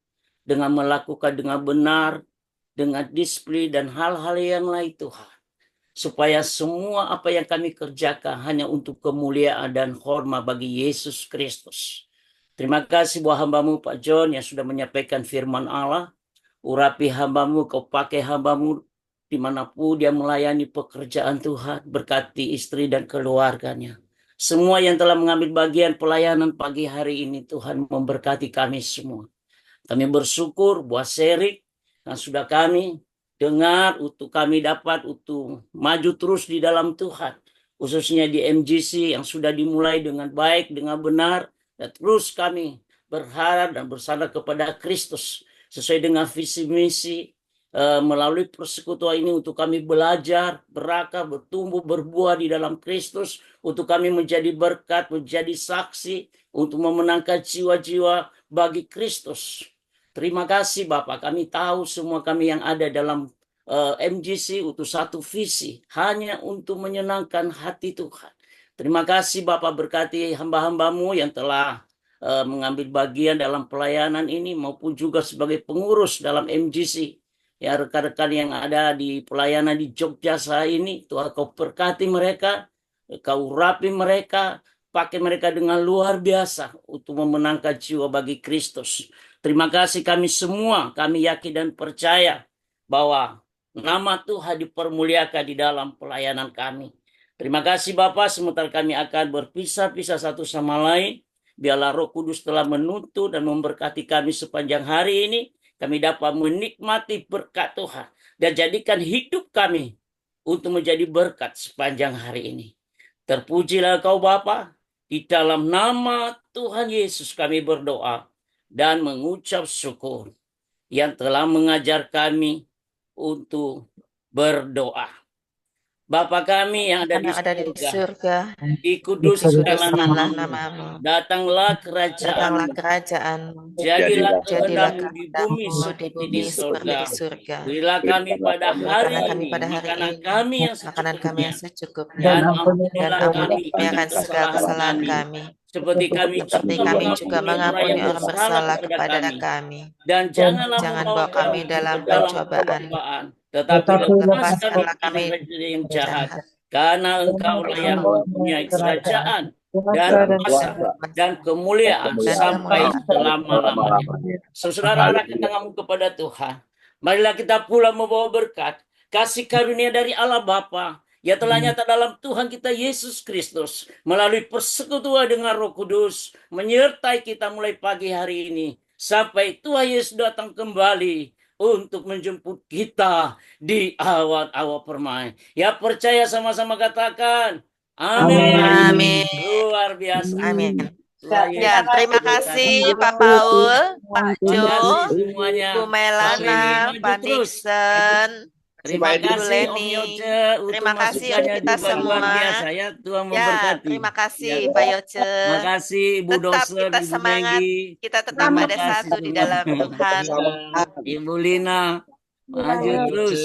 dengan melakukan dengan benar, dengan disiplin dan hal-hal yang lain Tuhan, supaya semua apa yang kami kerjakan hanya untuk kemuliaan dan hormat bagi Yesus Kristus. Terima kasih buat hamba-Mu Pak John yang sudah menyampaikan firman Allah. Urapi hamba-Mu, Kau pakai hamba-Mu dimanapun dia melayani pekerjaan Tuhan. Berkati istri dan keluarganya. Semua yang telah mengambil bagian pelayanan pagi hari ini, Tuhan memberkati kami semua. Kami bersyukur buat Serik yang sudah kami dengar, untuk kami dapat untuk maju terus di dalam Tuhan. Khususnya di MGC yang sudah dimulai dengan baik, dengan benar. Dan terus kami berharap dan bersandar kepada Kristus. Sesuai dengan visi misi melalui persekutuan ini untuk kami belajar, berakar, bertumbuh, berbuah di dalam Kristus. Untuk kami menjadi berkat, menjadi saksi. Untuk memenangkan jiwa-jiwa bagi Kristus. Terima kasih Bapak, kami tahu semua kami yang ada dalam MGC untuk satu visi, hanya untuk menyenangkan hati Tuhan. Terima kasih Bapak, berkati hamba-hamba-Mu yang telah mengambil bagian dalam pelayanan ini maupun juga sebagai pengurus dalam MGC. Ya, rekan-rekan yang ada di pelayanan di Jogja saat ini, Tuhan kau berkati mereka, kau urapi mereka, pakai mereka dengan luar biasa untuk memenangkan jiwa bagi Kristus. Terima kasih kami semua, kami yakin dan percaya bahwa nama Tuhan dipermuliakan di dalam pelayanan kami. Terima kasih Bapak, sementara kami akan berpisah-pisah satu sama lain. Biarlah Roh Kudus telah menuntun dan memberkati kami sepanjang hari ini. Kami dapat menikmati berkat Tuhan dan jadikan hidup kami untuk menjadi berkat sepanjang hari ini. Terpujilah Kau Bapa, di dalam nama Tuhan Yesus kami berdoa dan mengucap syukur yang telah mengajar kami untuk berdoa. Bapa kami yang ada di surga, dikuduskanlah namamu, datanglah kerajaanmu, jadilah kehendakmu di bumi seperti di surga. Berilah kami pada hari ini makanan kami yang secukupnya, dan ampunilah kami akan segala kesalahan kami, seperti kami juga mengampuni orang bersalah kepada kami. Dan jangan bawa kami dalam pencobaan, tetapi lepaskanlah kami dari yang jahat. Karena Engkau-lah yang mempunyai kerajaan dan kuasa dan kemuliaan sampai selama-lamanya. Saudara, arahkan tanganmu kepada Tuhan. Marilah kita pula membawa berkat, kasih karunia dari Allah Bapa yang telah nyata dalam Tuhan kita Yesus Kristus melalui persekutuan dengan Roh Kudus menyertai kita mulai pagi hari ini sampai Tuhan Yesus datang kembali untuk menjemput kita di awan-awan permai. Ya, percaya sama-sama katakan amin. Amin. Luar biasa. Amin. Ya, terima kasih Pak Paul, Pak Jo, Bu Melana, Pak Nixon, Terima kasih Om Leni. Yoce. Terima kasih kita semua. Ya, Tuhan Ya, memberkati. terima kasih Pak Yoce. Terima kasih Bu Tetap Doser, kita Ibu semangat. Maggie. Kita tetap Terima ada kasih satu di semua. dalam Tuhan. Ibu Lina, maju terus.